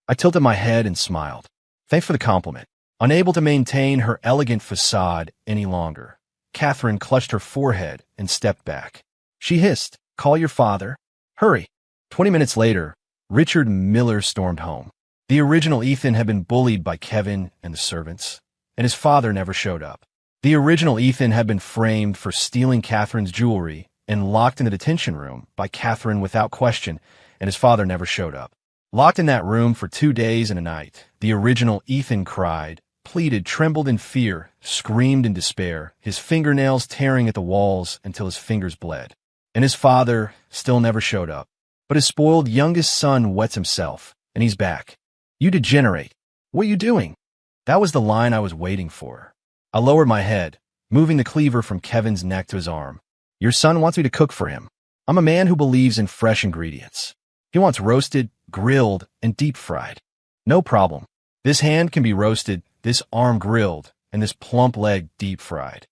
A: I tilted my head and smiled. Thanks for the compliment. Unable to maintain her elegant facade any longer, Catherine clutched her forehead and stepped back. She hissed, "Call your father. Hurry." 20 minutes later, Richard Miller stormed home. The original Ethan had been bullied by Kevin and the servants, and his father never showed up. The original Ethan had been framed for stealing Catherine's jewelry and locked in the detention room by Catherine without question, and his father never showed up. Locked in that room for 2 days and a night, the original Ethan cried, pleaded, trembled in fear, screamed in despair, his fingernails tearing at the walls until his fingers bled. And his father still never showed up. But his spoiled youngest son wets himself, and he's back. "You degenerate. What are you doing?" That was the line I was waiting for. I lowered my head, moving the cleaver from Kevin's neck to his arm. "Your son wants me to cook for him. I'm a man who believes in fresh ingredients. He wants roasted, grilled, and deep-fried. No problem. This hand can be roasted, this arm grilled, and this plump leg deep-fried."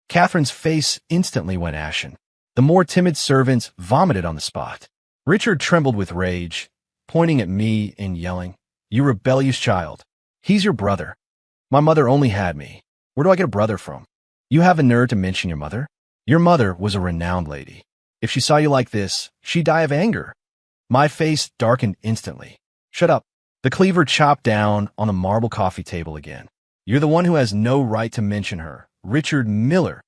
A: Catherine's face instantly went ashen. The more timid servants vomited on the spot. Richard trembled with rage, pointing at me and yelling, "You rebellious child. He's your brother. My mother only had me. Where do I get a brother from? You have a nerve to mention your mother? Your mother was a renowned lady. If she saw you like this, she'd die of anger." My face darkened instantly. "Shut up." The cleaver chopped down on the marble coffee table again. "You're the one who has no right to mention her, Richard Miller."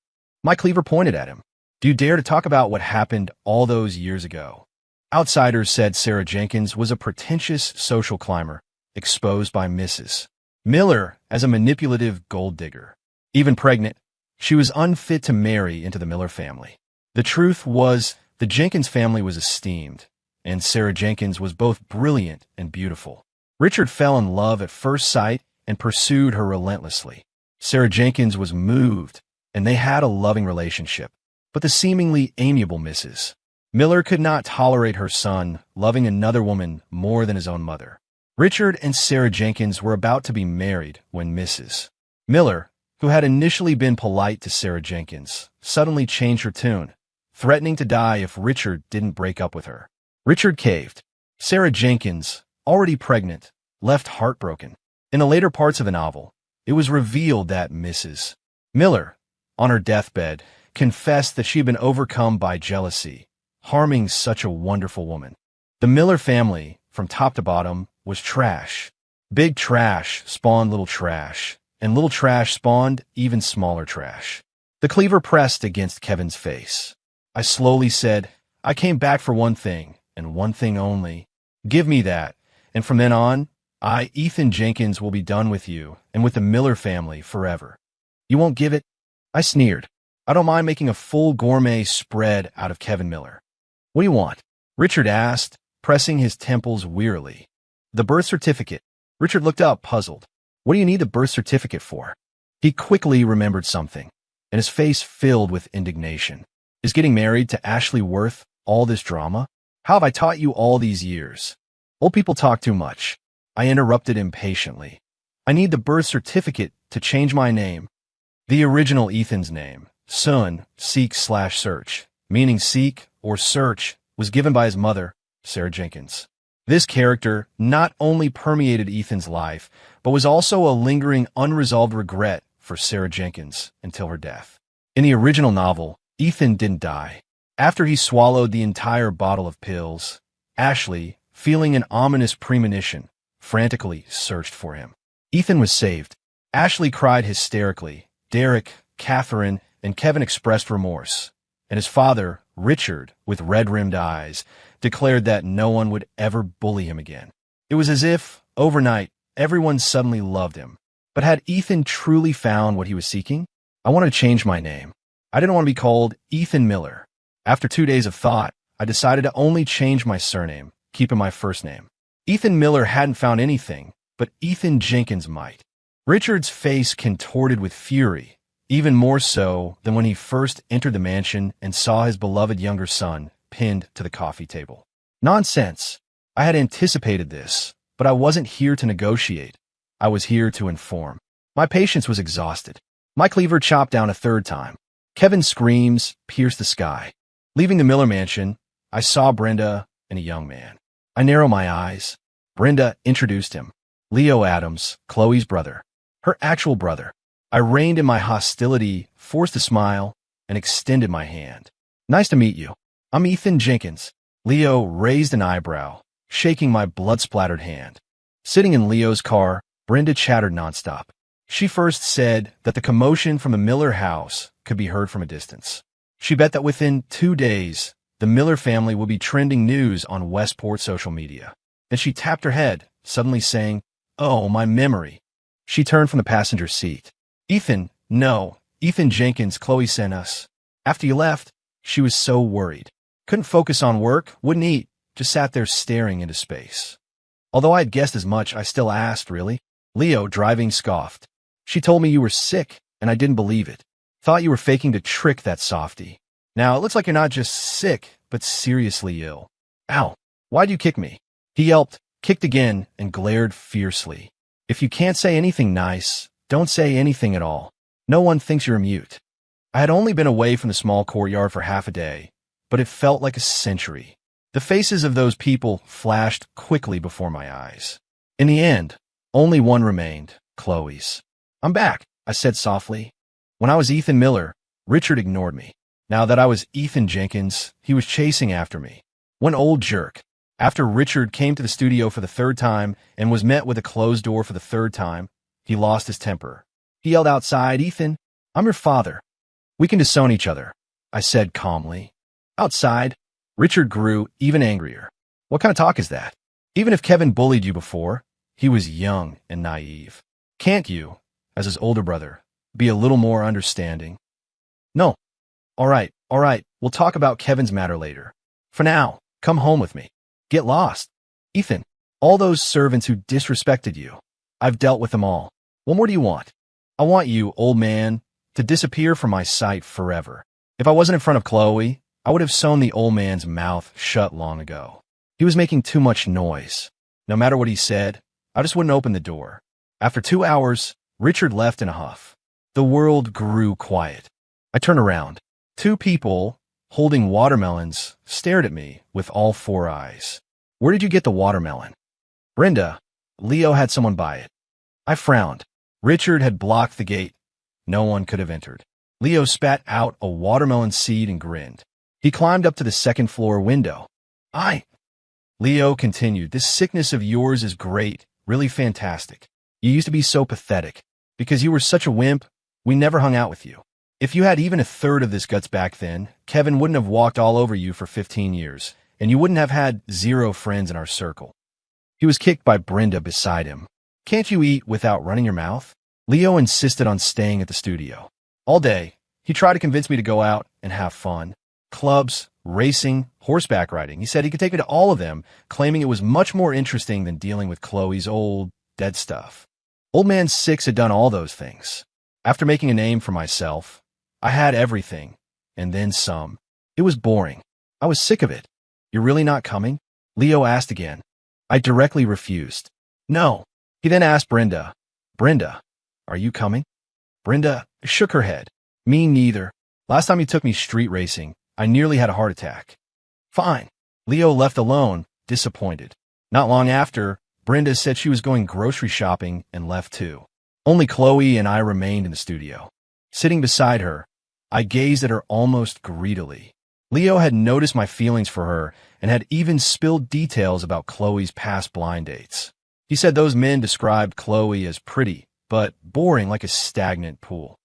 A: My cleaver pointed at him. "Do you dare to talk about what happened all those years ago?" Outsiders said Sarah Jenkins was a pretentious social climber, exposed by Mrs. Miller as a manipulative gold digger. Even pregnant, she was unfit to marry into the Miller family. The truth was, the Jenkins family was esteemed, and Sarah Jenkins was both brilliant and beautiful. Richard fell in love at first sight and pursued her relentlessly. Sarah Jenkins was moved, and they had a loving relationship. But the seemingly amiable Mrs. Miller could not tolerate her son loving another woman more than his own mother. Richard and Sarah Jenkins were about to be married when Mrs. Miller, who had initially been polite to Sarah Jenkins, suddenly changed her tune, threatening to die if Richard didn't break up with her. Richard caved. Sarah Jenkins, already pregnant, left heartbroken. In the later parts of the novel, it was revealed that Mrs. Miller, on her deathbed, confessed that she had been overcome by jealousy, harming such a wonderful woman. The Miller family, from top to bottom, was trash. Big trash spawned little trash, and little trash spawned even smaller trash. The cleaver pressed against Kevin's face. I slowly said, "I came back for one thing, and one thing only. Give me that, and from then on, I, Ethan Jenkins, will be done with you and with the Miller family forever." "You won't give it?" I sneered. "I don't mind making a full gourmet spread out of Kevin Miller." "What do you want?" Richard asked, pressing his temples wearily. "The birth certificate." Richard looked up, puzzled. "What do you need the birth certificate for?" He quickly remembered something, and his face filled with indignation. "Is getting married to Ashley worth all this drama? How have I taught you all these years?" "Old people talk too much." I interrupted impatiently. "I need the birth certificate to change my name." The original Ethan's name, Sun, seek/search, meaning seek or search, was given by his mother, Sarah Jenkins. This character not only permeated Ethan's life, but was also a lingering, unresolved regret for Sarah Jenkins until her death. In the original novel, Ethan didn't die. After he swallowed the entire bottle of pills, Ashley, feeling an ominous premonition, frantically searched for him. Ethan was saved. Ashley cried hysterically. Derek, Catherine, and Kevin expressed remorse. And his father, Richard, with red-rimmed eyes, declared that no one would ever bully him again. It was as if, overnight, everyone suddenly loved him. But had Ethan truly found what he was seeking? I wanted to change my name. I didn't want to be called Ethan Miller. After 2 days of thought, I decided to only change my surname, keeping my first name. Ethan Miller hadn't found anything, but Ethan Jenkins might. Richard's face contorted with fury, even more so than when he first entered the mansion and saw his beloved younger son pinned to the coffee table. Nonsense. I had anticipated this, but I wasn't here to negotiate. I was here to inform. My patience was exhausted. My cleaver chopped down a third time. Kevin's screams pierced the sky. Leaving the Miller mansion, I saw Brenda and a young man. I narrowed my eyes. Brenda introduced him. Leo Adams, Chloe's brother. Her actual brother. I reined in my hostility, forced a smile, and extended my hand. Nice to meet you. I'm Ethan Jenkins. Leo raised an eyebrow, shaking my blood-splattered hand. Sitting in Leo's car, Brenda chattered nonstop. She first said that the commotion from the Miller house could be heard from a distance. She bet that within 2 days, the Miller family would be trending news on Westport social media. Then she tapped her head, suddenly saying, "Oh, my memory." She turned from the passenger seat. Ethan Jenkins, Chloe sent us. After you left, she was so worried. Couldn't focus on work, wouldn't eat, just sat there staring into space. Although I had guessed as much, I still asked, really? Leo, driving, scoffed. She told me you were sick, and I didn't believe it. Thought you were faking to trick that softie. Now, it looks like you're not just sick, but seriously ill. Ow, why'd you kick me? He yelped, kicked again, and glared fiercely. If you can't say anything nice, don't say anything at all. No one thinks you're a mute. I had only been away from the small courtyard for half a day, but it felt like a century. The faces of those people flashed quickly before my eyes. In the end, only one remained, Chloe's. I'm back, I said softly. When I was Ethan Miller, Richard ignored me. Now that I was Ethan Jenkins, he was chasing after me. One old jerk. After Richard came to the studio for the third time and was met with a closed door for the third time, he lost his temper. He yelled outside, "Ethan, I'm your father. We can disown each other," I said calmly. Outside, Richard grew even angrier. What kind of talk is that? Even if Kevin bullied you before, he was young and naive. Can't you, as his older brother, be a little more understanding? No. All right, we'll talk about Kevin's matter later. For now, come home with me. Get lost. Ethan, all those servants who disrespected you, I've dealt with them all. What more do you want? I want you, old man, to disappear from my sight forever. If I wasn't in front of Chloe, I would have sewn the old man's mouth shut long ago. He was making too much noise. No matter what he said, I just wouldn't open the door. After 2 hours, Richard left in a huff. The world grew quiet. I turned around. 2 people, holding watermelons, stared at me with all 4 eyes. Where did you get the watermelon? Brenda. Leo had someone buy it. I frowned. Richard had blocked the gate. No one could have entered. Leo spat out a watermelon seed and grinned. He climbed up to the second-floor window. Leo continued, "This sickness of yours is great, really fantastic. You used to be so pathetic. Because you were such a wimp, we never hung out with you. If you had even a third of this guts back then, Kevin wouldn't have walked all over you for 15 years, and you wouldn't have had 0 friends in our circle." He was kicked by Brenda beside him. "Can't you eat without running your mouth?" Leo insisted on staying at the studio. All day, he tried to convince me to go out and have fun. Clubs, racing, horseback riding. He said he could take me to all of them, claiming it was much more interesting than dealing with Chloe's old, dead stuff. Old Man Six had done all those things. After making a name for myself, I had everything, and then some. It was boring. I was sick of it. "You're really not coming?" Leo asked again. I directly refused. "No." He then asked Brenda, "Brenda, are you coming?" Brenda shook her head. "Me neither. Last time you took me street racing, I nearly had a heart attack." "Fine." Leo left alone, disappointed. Not long after, Brenda said she was going grocery shopping and left too. Only Chloe and I remained in the studio. Sitting beside her, I gazed at her almost greedily. Leo had noticed my feelings for her and had even spilled details about Chloe's past blind dates. He said those men described Chloe as pretty, but boring like a stagnant pool.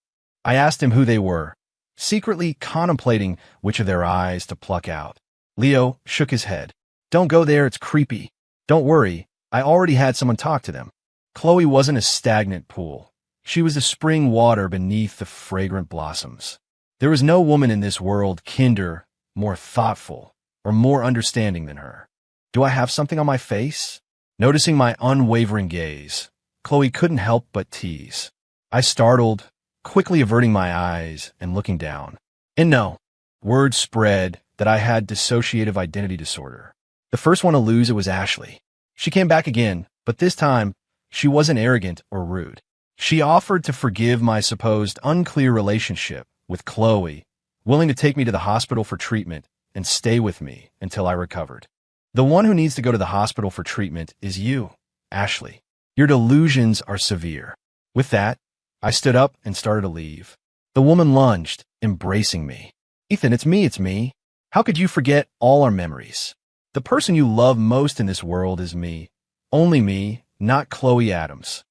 A: I asked him who they were, secretly contemplating which of their eyes to pluck out. Leo shook his head. Don't go there, it's creepy. Don't worry, I already had someone talk to them. Chloe wasn't a stagnant pool. She was the spring water beneath the fragrant blossoms. There was no woman in this world kinder, more thoughtful, or more understanding than her. Do I have something on my face? Noticing my unwavering gaze, Chloe couldn't help but tease. I startled, quickly averting my eyes and looking down. And no, word spread that I had dissociative identity disorder. The first one to lose it was Ashley. She came back again, but this time, she wasn't arrogant or rude. She offered to forgive my supposed unclear relationship with Chloe, willing to take me to the hospital for treatment and stay with me until I recovered. The one who needs to go to the hospital for treatment is you, Ashley. Your delusions are severe. With that, I stood up and started to leave. The woman lunged, embracing me. Ethan, it's me. How could you forget all our memories? The person you love most in this world is me. Only me, not Chloe Adams.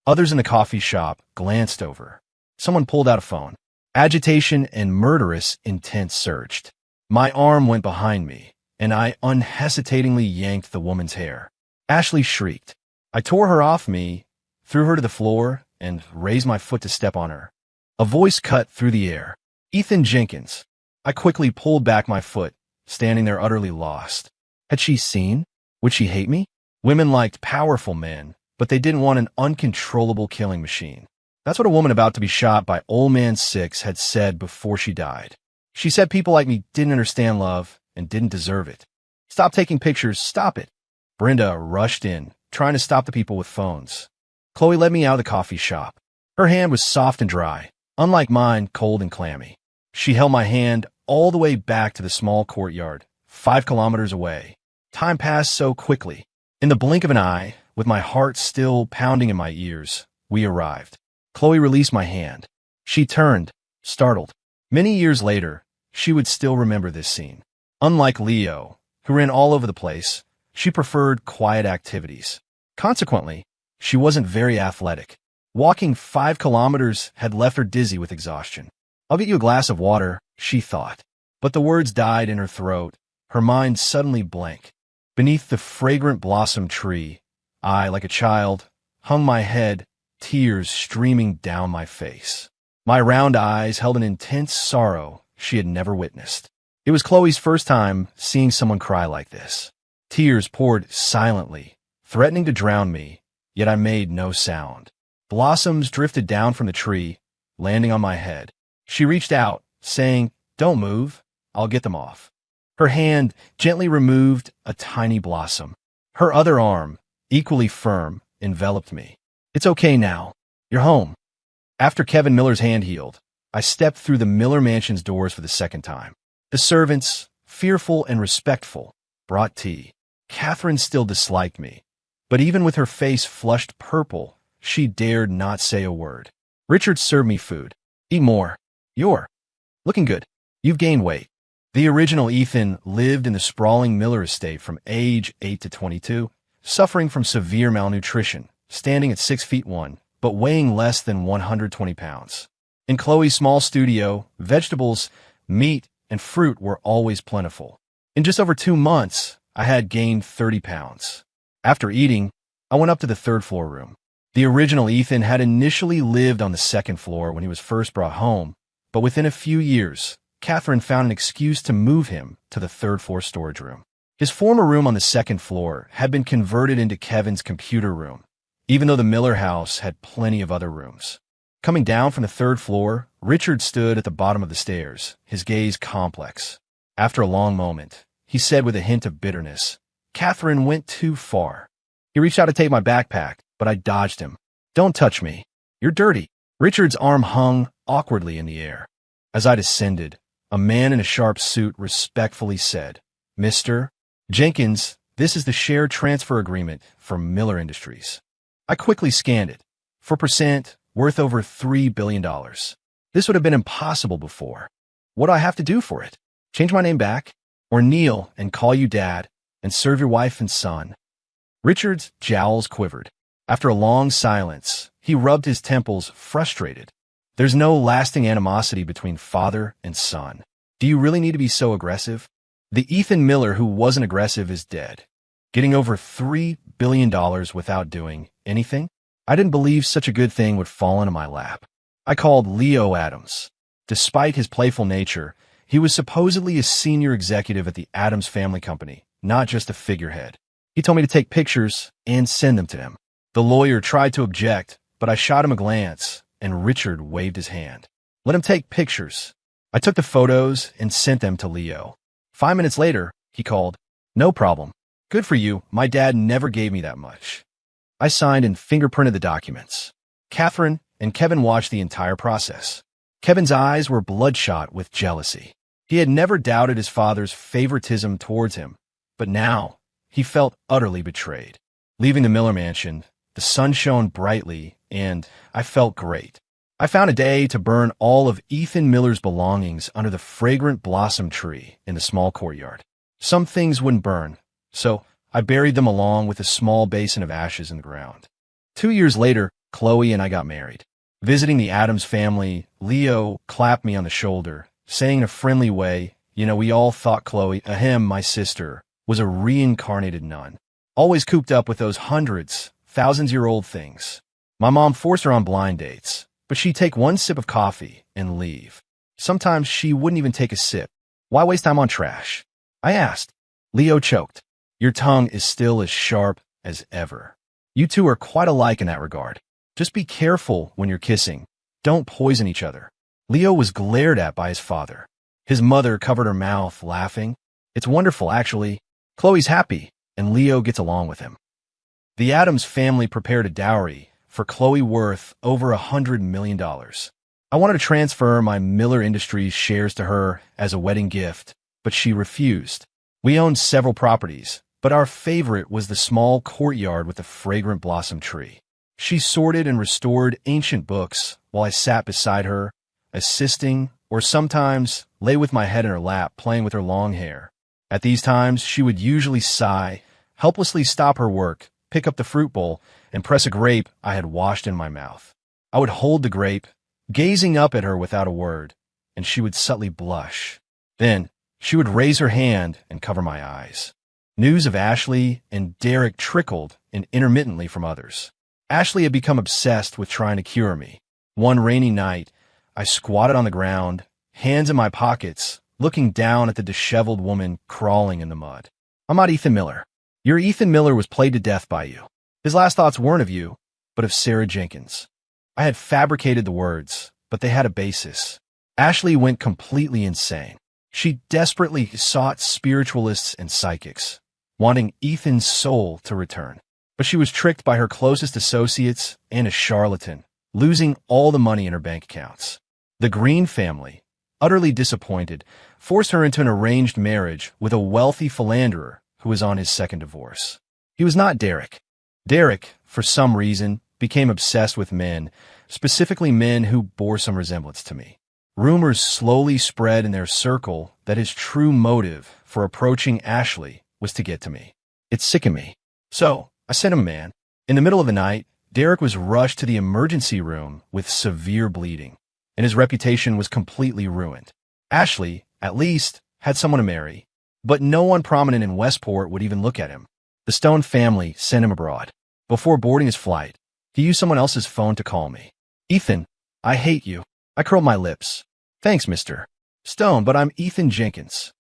A: Others in the coffee shop glanced over. Someone pulled out a phone. Agitation and murderous intent surged. My arm went behind me, and I unhesitatingly yanked the woman's hair. Ashley shrieked. I tore her off me, threw her to the floor, and raised my foot to step on her. A voice cut through the air. Ethan Jenkins. I quickly pulled back my foot, standing there utterly lost. Had she seen? Would she hate me? Women liked powerful men, but they didn't want an uncontrollable killing machine. That's what a woman about to be shot by Old Man Six had said before she died. She said people like me didn't understand love and didn't deserve it. Stop taking pictures, stop it. Brenda rushed in, trying to stop the people with phones. Chloe led me out of the coffee shop. Her hand was soft and dry, unlike mine, cold and clammy. She held my hand all the way back to the small courtyard, 5 kilometers away. Time passed so quickly. In the blink of an eye, with my heart still pounding in my ears, we arrived. Chloe released my hand. She turned, startled. Many years later, she would still remember this scene. Unlike Leo, who ran all over the place, she preferred quiet activities. Consequently, she wasn't very athletic. Walking 5 kilometers had left her dizzy with exhaustion. I'll get you a glass of water, she thought. But the words died in her throat, her mind suddenly blank. Beneath the fragrant blossom tree, I, like a child, hung my head, tears streaming down my face. My round eyes held an intense sorrow she had never witnessed. It was Chloe's first time seeing someone cry like this. Tears poured silently, threatening to drown me, yet I made no sound. Blossoms drifted down from the tree, landing on my head. She reached out, saying, "Don't move, I'll get them off." Her hand gently removed a tiny blossom. Her other arm, equally firm, enveloped me. "It's okay now. You're home." After Kevin Miller's hand healed, I stepped through the Miller Mansion's doors for the second time. The servants, fearful and respectful, brought tea. Catherine still disliked me, but even with her face flushed purple, she dared not say a word. Richard served me food. "Eat more. You're looking good. You've gained weight." The original Ethan lived in the sprawling Miller estate from age 8 to 22, suffering from severe malnutrition, standing at 6'1", but weighing less than 120 pounds. In Chloe's small studio, vegetables, meat, and fruit were always plentiful. In just over 2 months, I had gained 30 pounds. After eating, I went up to the 3rd floor room. The original Ethan had initially lived on the 2nd floor when he was first brought home, but within a few years, Catherine found an excuse to move him to the 3rd floor storage room. His former room on the 2nd floor had been converted into Kevin's computer room, even though the Miller house had plenty of other rooms. Coming down from the 3rd floor, Richard stood at the bottom of the stairs, his gaze complex. After a long moment, he said with a hint of bitterness, "Catherine went too far." He reached out to take my backpack, but I dodged him. "Don't touch me. You're dirty." Richard's arm hung awkwardly in the air. As I descended, a man in a sharp suit respectfully said, "Mr. Jenkins, this is the share transfer agreement for Miller Industries." I quickly scanned it. 4%, worth over $3 billion. This would have been impossible before. What do I have to do for it? Change my name back? Or kneel and call you dad and serve your wife and son? Richard's jowls quivered. After a long silence, he rubbed his temples, frustrated. There's no lasting animosity between father and son. Do you really need to be so aggressive? The Ethan Miller who wasn't aggressive is dead. Getting over $3 billion without doing anything? I didn't believe such a good thing would fall into my lap. I called Leo Adams. Despite his playful nature, he was supposedly a senior executive at the Adams Family Company, not just a figurehead. He told me to take pictures and send them to him. The lawyer tried to object, but I shot him a glance, and Richard waved his hand. Let him take pictures. I took the photos and sent them to Leo. 5 minutes later, he called. No problem. Good for you. My dad never gave me that much. I signed and fingerprinted the documents. Catherine and Kevin watched the entire process. Kevin's eyes were bloodshot with jealousy. He had never doubted his father's favoritism towards him, but now he felt utterly betrayed. Leaving the Miller mansion, the sun shone brightly, and I felt great. I found a day to burn all of Ethan Miller's belongings under the fragrant blossom tree in the small courtyard. Some things wouldn't burn, so I buried them along with a small basin of ashes in the ground. 2 years later, Chloe and I got married. Visiting the Adams family, Leo clapped me on the shoulder, saying in a friendly way, we all thought Chloe, my sister, was a reincarnated nun, always cooped up with those hundreds, thousands-year-old things. My mom forced her on blind dates, but she'd take one sip of coffee and leave. Sometimes she wouldn't even take a sip. Why waste time on trash? I asked. Leo choked. Your tongue is still as sharp as ever. You two are quite alike in that regard. Just be careful when you're kissing. Don't poison each other. Leo was glared at by his father. His mother covered her mouth, laughing. It's wonderful, actually. Chloe's happy, and Leo gets along with him. The Adams family prepared a dowry for Chloe worth over $100 million. I wanted to transfer my Miller Industries shares to her as a wedding gift, but she refused. We owned several properties, but our favorite was the small courtyard with the fragrant blossom tree. She sorted and restored ancient books while I sat beside her, assisting, or sometimes lay with my head in her lap, playing with her long hair. At these times, she would usually sigh, helplessly stop her work, pick up the fruit bowl, and press a grape I had washed in my mouth. I would hold the grape, gazing up at her without a word, and she would subtly blush. Then she would raise her hand and cover my eyes. News of Ashley and Derek trickled in intermittently from others. Ashley had become obsessed with trying to cure me. One rainy night, I squatted on the ground, hands in my pockets, looking down at the disheveled woman crawling in the mud. I'm not Ethan Miller. Your Ethan Miller was played to death by you. His last thoughts weren't of you, but of Sarah Jenkins. I had fabricated the words, but they had a basis. Ashley went completely insane. She desperately sought spiritualists and psychics, wanting Ethan's soul to return. But she was tricked by her closest associates and a charlatan, losing all the money in her bank accounts. The Green family, utterly disappointed, forced her into an arranged marriage with a wealthy philanderer who was on his second divorce. He was not Derek. Derek, for some reason, became obsessed with men, specifically men who bore some resemblance to me. Rumors slowly spread in their circle that his true motive for approaching Ashley was to get to me. It sickened me. So, I sent him a man. In the middle of the night, Derek was rushed to the emergency room with severe bleeding, and his reputation was completely ruined. Ashley, at least, had someone to marry, but no one prominent in Westport would even look at him. The Stone family sent him abroad. Before boarding his flight, he used someone else's phone to call me. Ethan, I hate you. I curled my lips. Thanks, Mr. Stone, but I'm Ethan Jenkins.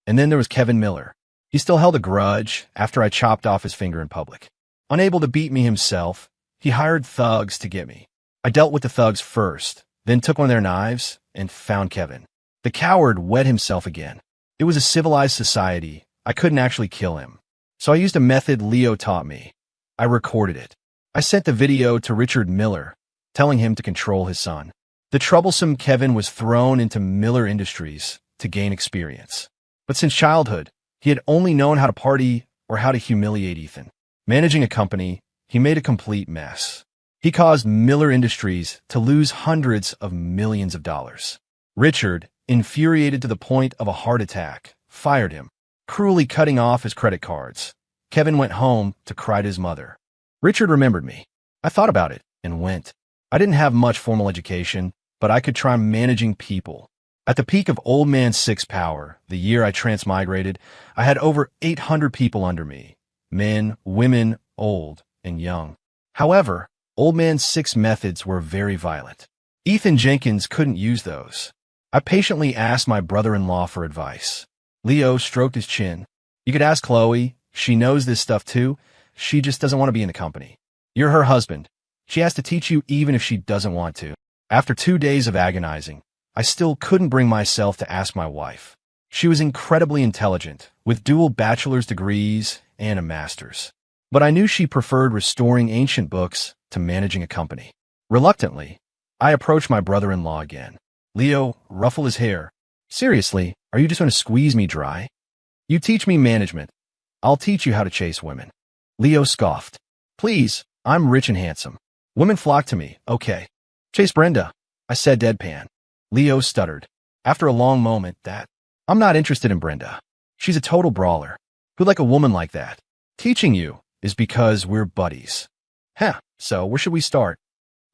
A: And then there was Kevin Miller. He still held a grudge after I chopped off his finger in public. Unable to beat me himself, he hired thugs to get me. I dealt with the thugs first, then took one of their knives and found Kevin. The coward wed himself again. It was a civilized society. I couldn't actually kill him. So I used a method Leo taught me. I recorded it. I sent the video to Richard Miller, telling him to control his son. The troublesome Kevin was thrown into Miller Industries to gain experience. But since childhood, he had only known how to party or how to humiliate Ethan. Managing a company, he made a complete mess. He caused Miller Industries to lose hundreds of millions of dollars. Richard, infuriated to the point of a heart attack, fired him, cruelly cutting off his credit cards. Kevin went home to cry to his mother. Richard remembered me. I thought about it and went. I didn't have much formal education, but I could try managing people. At the peak of Old Man 6 power, the year I transmigrated, I had over 800 people under me. Men, women, old, and young. However, Old Man 6 methods were very violent. Ethan Jenkins couldn't use those. I patiently asked my brother-in-law for advice. Leo stroked his chin. You could ask Chloe. She knows this stuff too. She just doesn't want to be in the company. You're her husband. She has to teach you even if she doesn't want to. After 2 days of agonizing, I still couldn't bring myself to ask my wife. She was incredibly intelligent, with dual bachelor's degrees and a master's. But I knew she preferred restoring ancient books to managing a company. Reluctantly, I approached my brother-in-law again. Leo, ruffle his hair. Seriously, are you just going to squeeze me dry? You teach me management. I'll teach you how to chase women. Leo scoffed. Please, I'm rich and handsome. Women flock to me, okay. Chase Brenda, I said deadpan. Leo stuttered. After a long moment, I'm not interested in Brenda. She's a total brawler. Who'd like a woman like that? Teaching you is because we're buddies. So where should we start?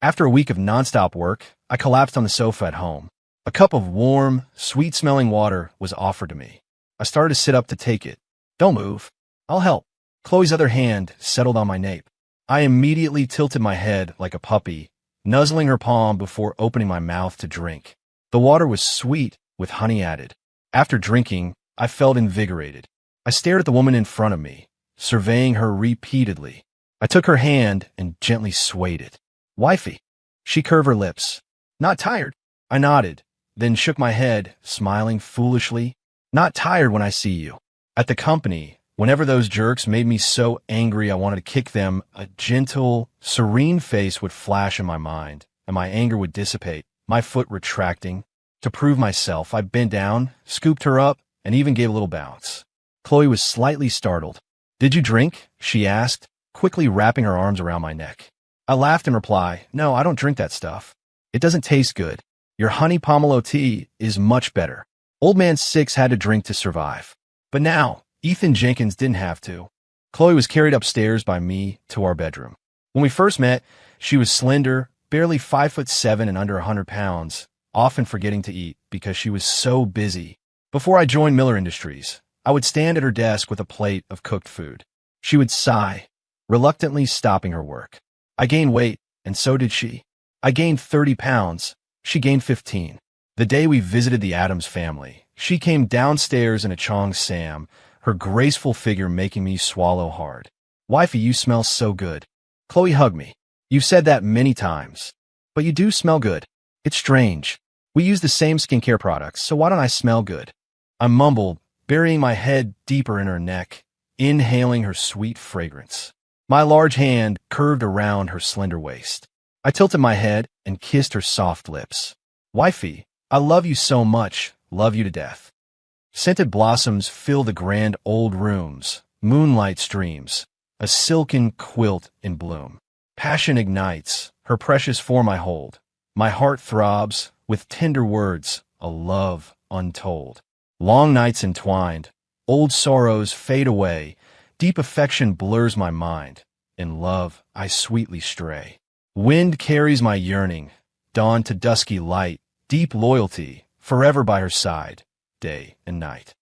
A: After a week of nonstop work, I collapsed on the sofa at home. A cup of warm, sweet-smelling water was offered to me. I started to sit up to take it. Don't move. I'll help. Chloe's other hand settled on my nape. I immediately tilted my head like a puppy, nuzzling her palm before opening my mouth to drink. The water was sweet, with honey added. After drinking, I felt invigorated. I stared at the woman in front of me, surveying her repeatedly. I took her hand and gently swayed it. Wifey. She curved her lips. Not tired. I nodded, then shook my head, smiling foolishly. Not tired when I see you. At the company, whenever those jerks made me so angry I wanted to kick them, a gentle, serene face would flash in my mind, and my anger would dissipate, my foot retracting. To prove myself, I bent down, scooped her up, and even gave a little bounce. Chloe was slightly startled. Did you drink? She asked, quickly wrapping her arms around my neck. I laughed in reply. No, I don't drink that stuff. It doesn't taste good. Your honey pomelo tea is much better. Old Man 6 had to drink to survive. But now, Ethan Jenkins didn't have to. Chloe was carried upstairs by me to our bedroom. When we first met, she was slender, barely 5'7" and under 100 pounds, often forgetting to eat because she was so busy. Before I joined Miller Industries, I would stand at her desk with a plate of cooked food. She would sigh, reluctantly stopping her work. I gained weight, and so did she. I gained 30 pounds. She gained 15. The day we visited the Addams family, she came downstairs in a Chong Sam, her graceful figure making me swallow hard. Wifey, you smell so good. Chloe hugged me. You've said that many times. But you do smell good. It's strange. We use the same skincare products, so why don't I smell good? I mumbled, burying my head deeper in her neck, inhaling her sweet fragrance. My large hand curved around her slender waist. I tilted my head and kissed her soft lips. Wifey, I love you so much, love you to death. Scented blossoms fill the grand old rooms, moonlight streams, a silken quilt in bloom. Passion ignites, her precious form I hold. My heart throbs, with tender words, a love untold. Long nights entwined, old sorrows fade away, deep affection blurs my mind. In love I sweetly stray. Wind carries my yearning, dawn to dusky light, deep loyalty, forever by her side, day and night.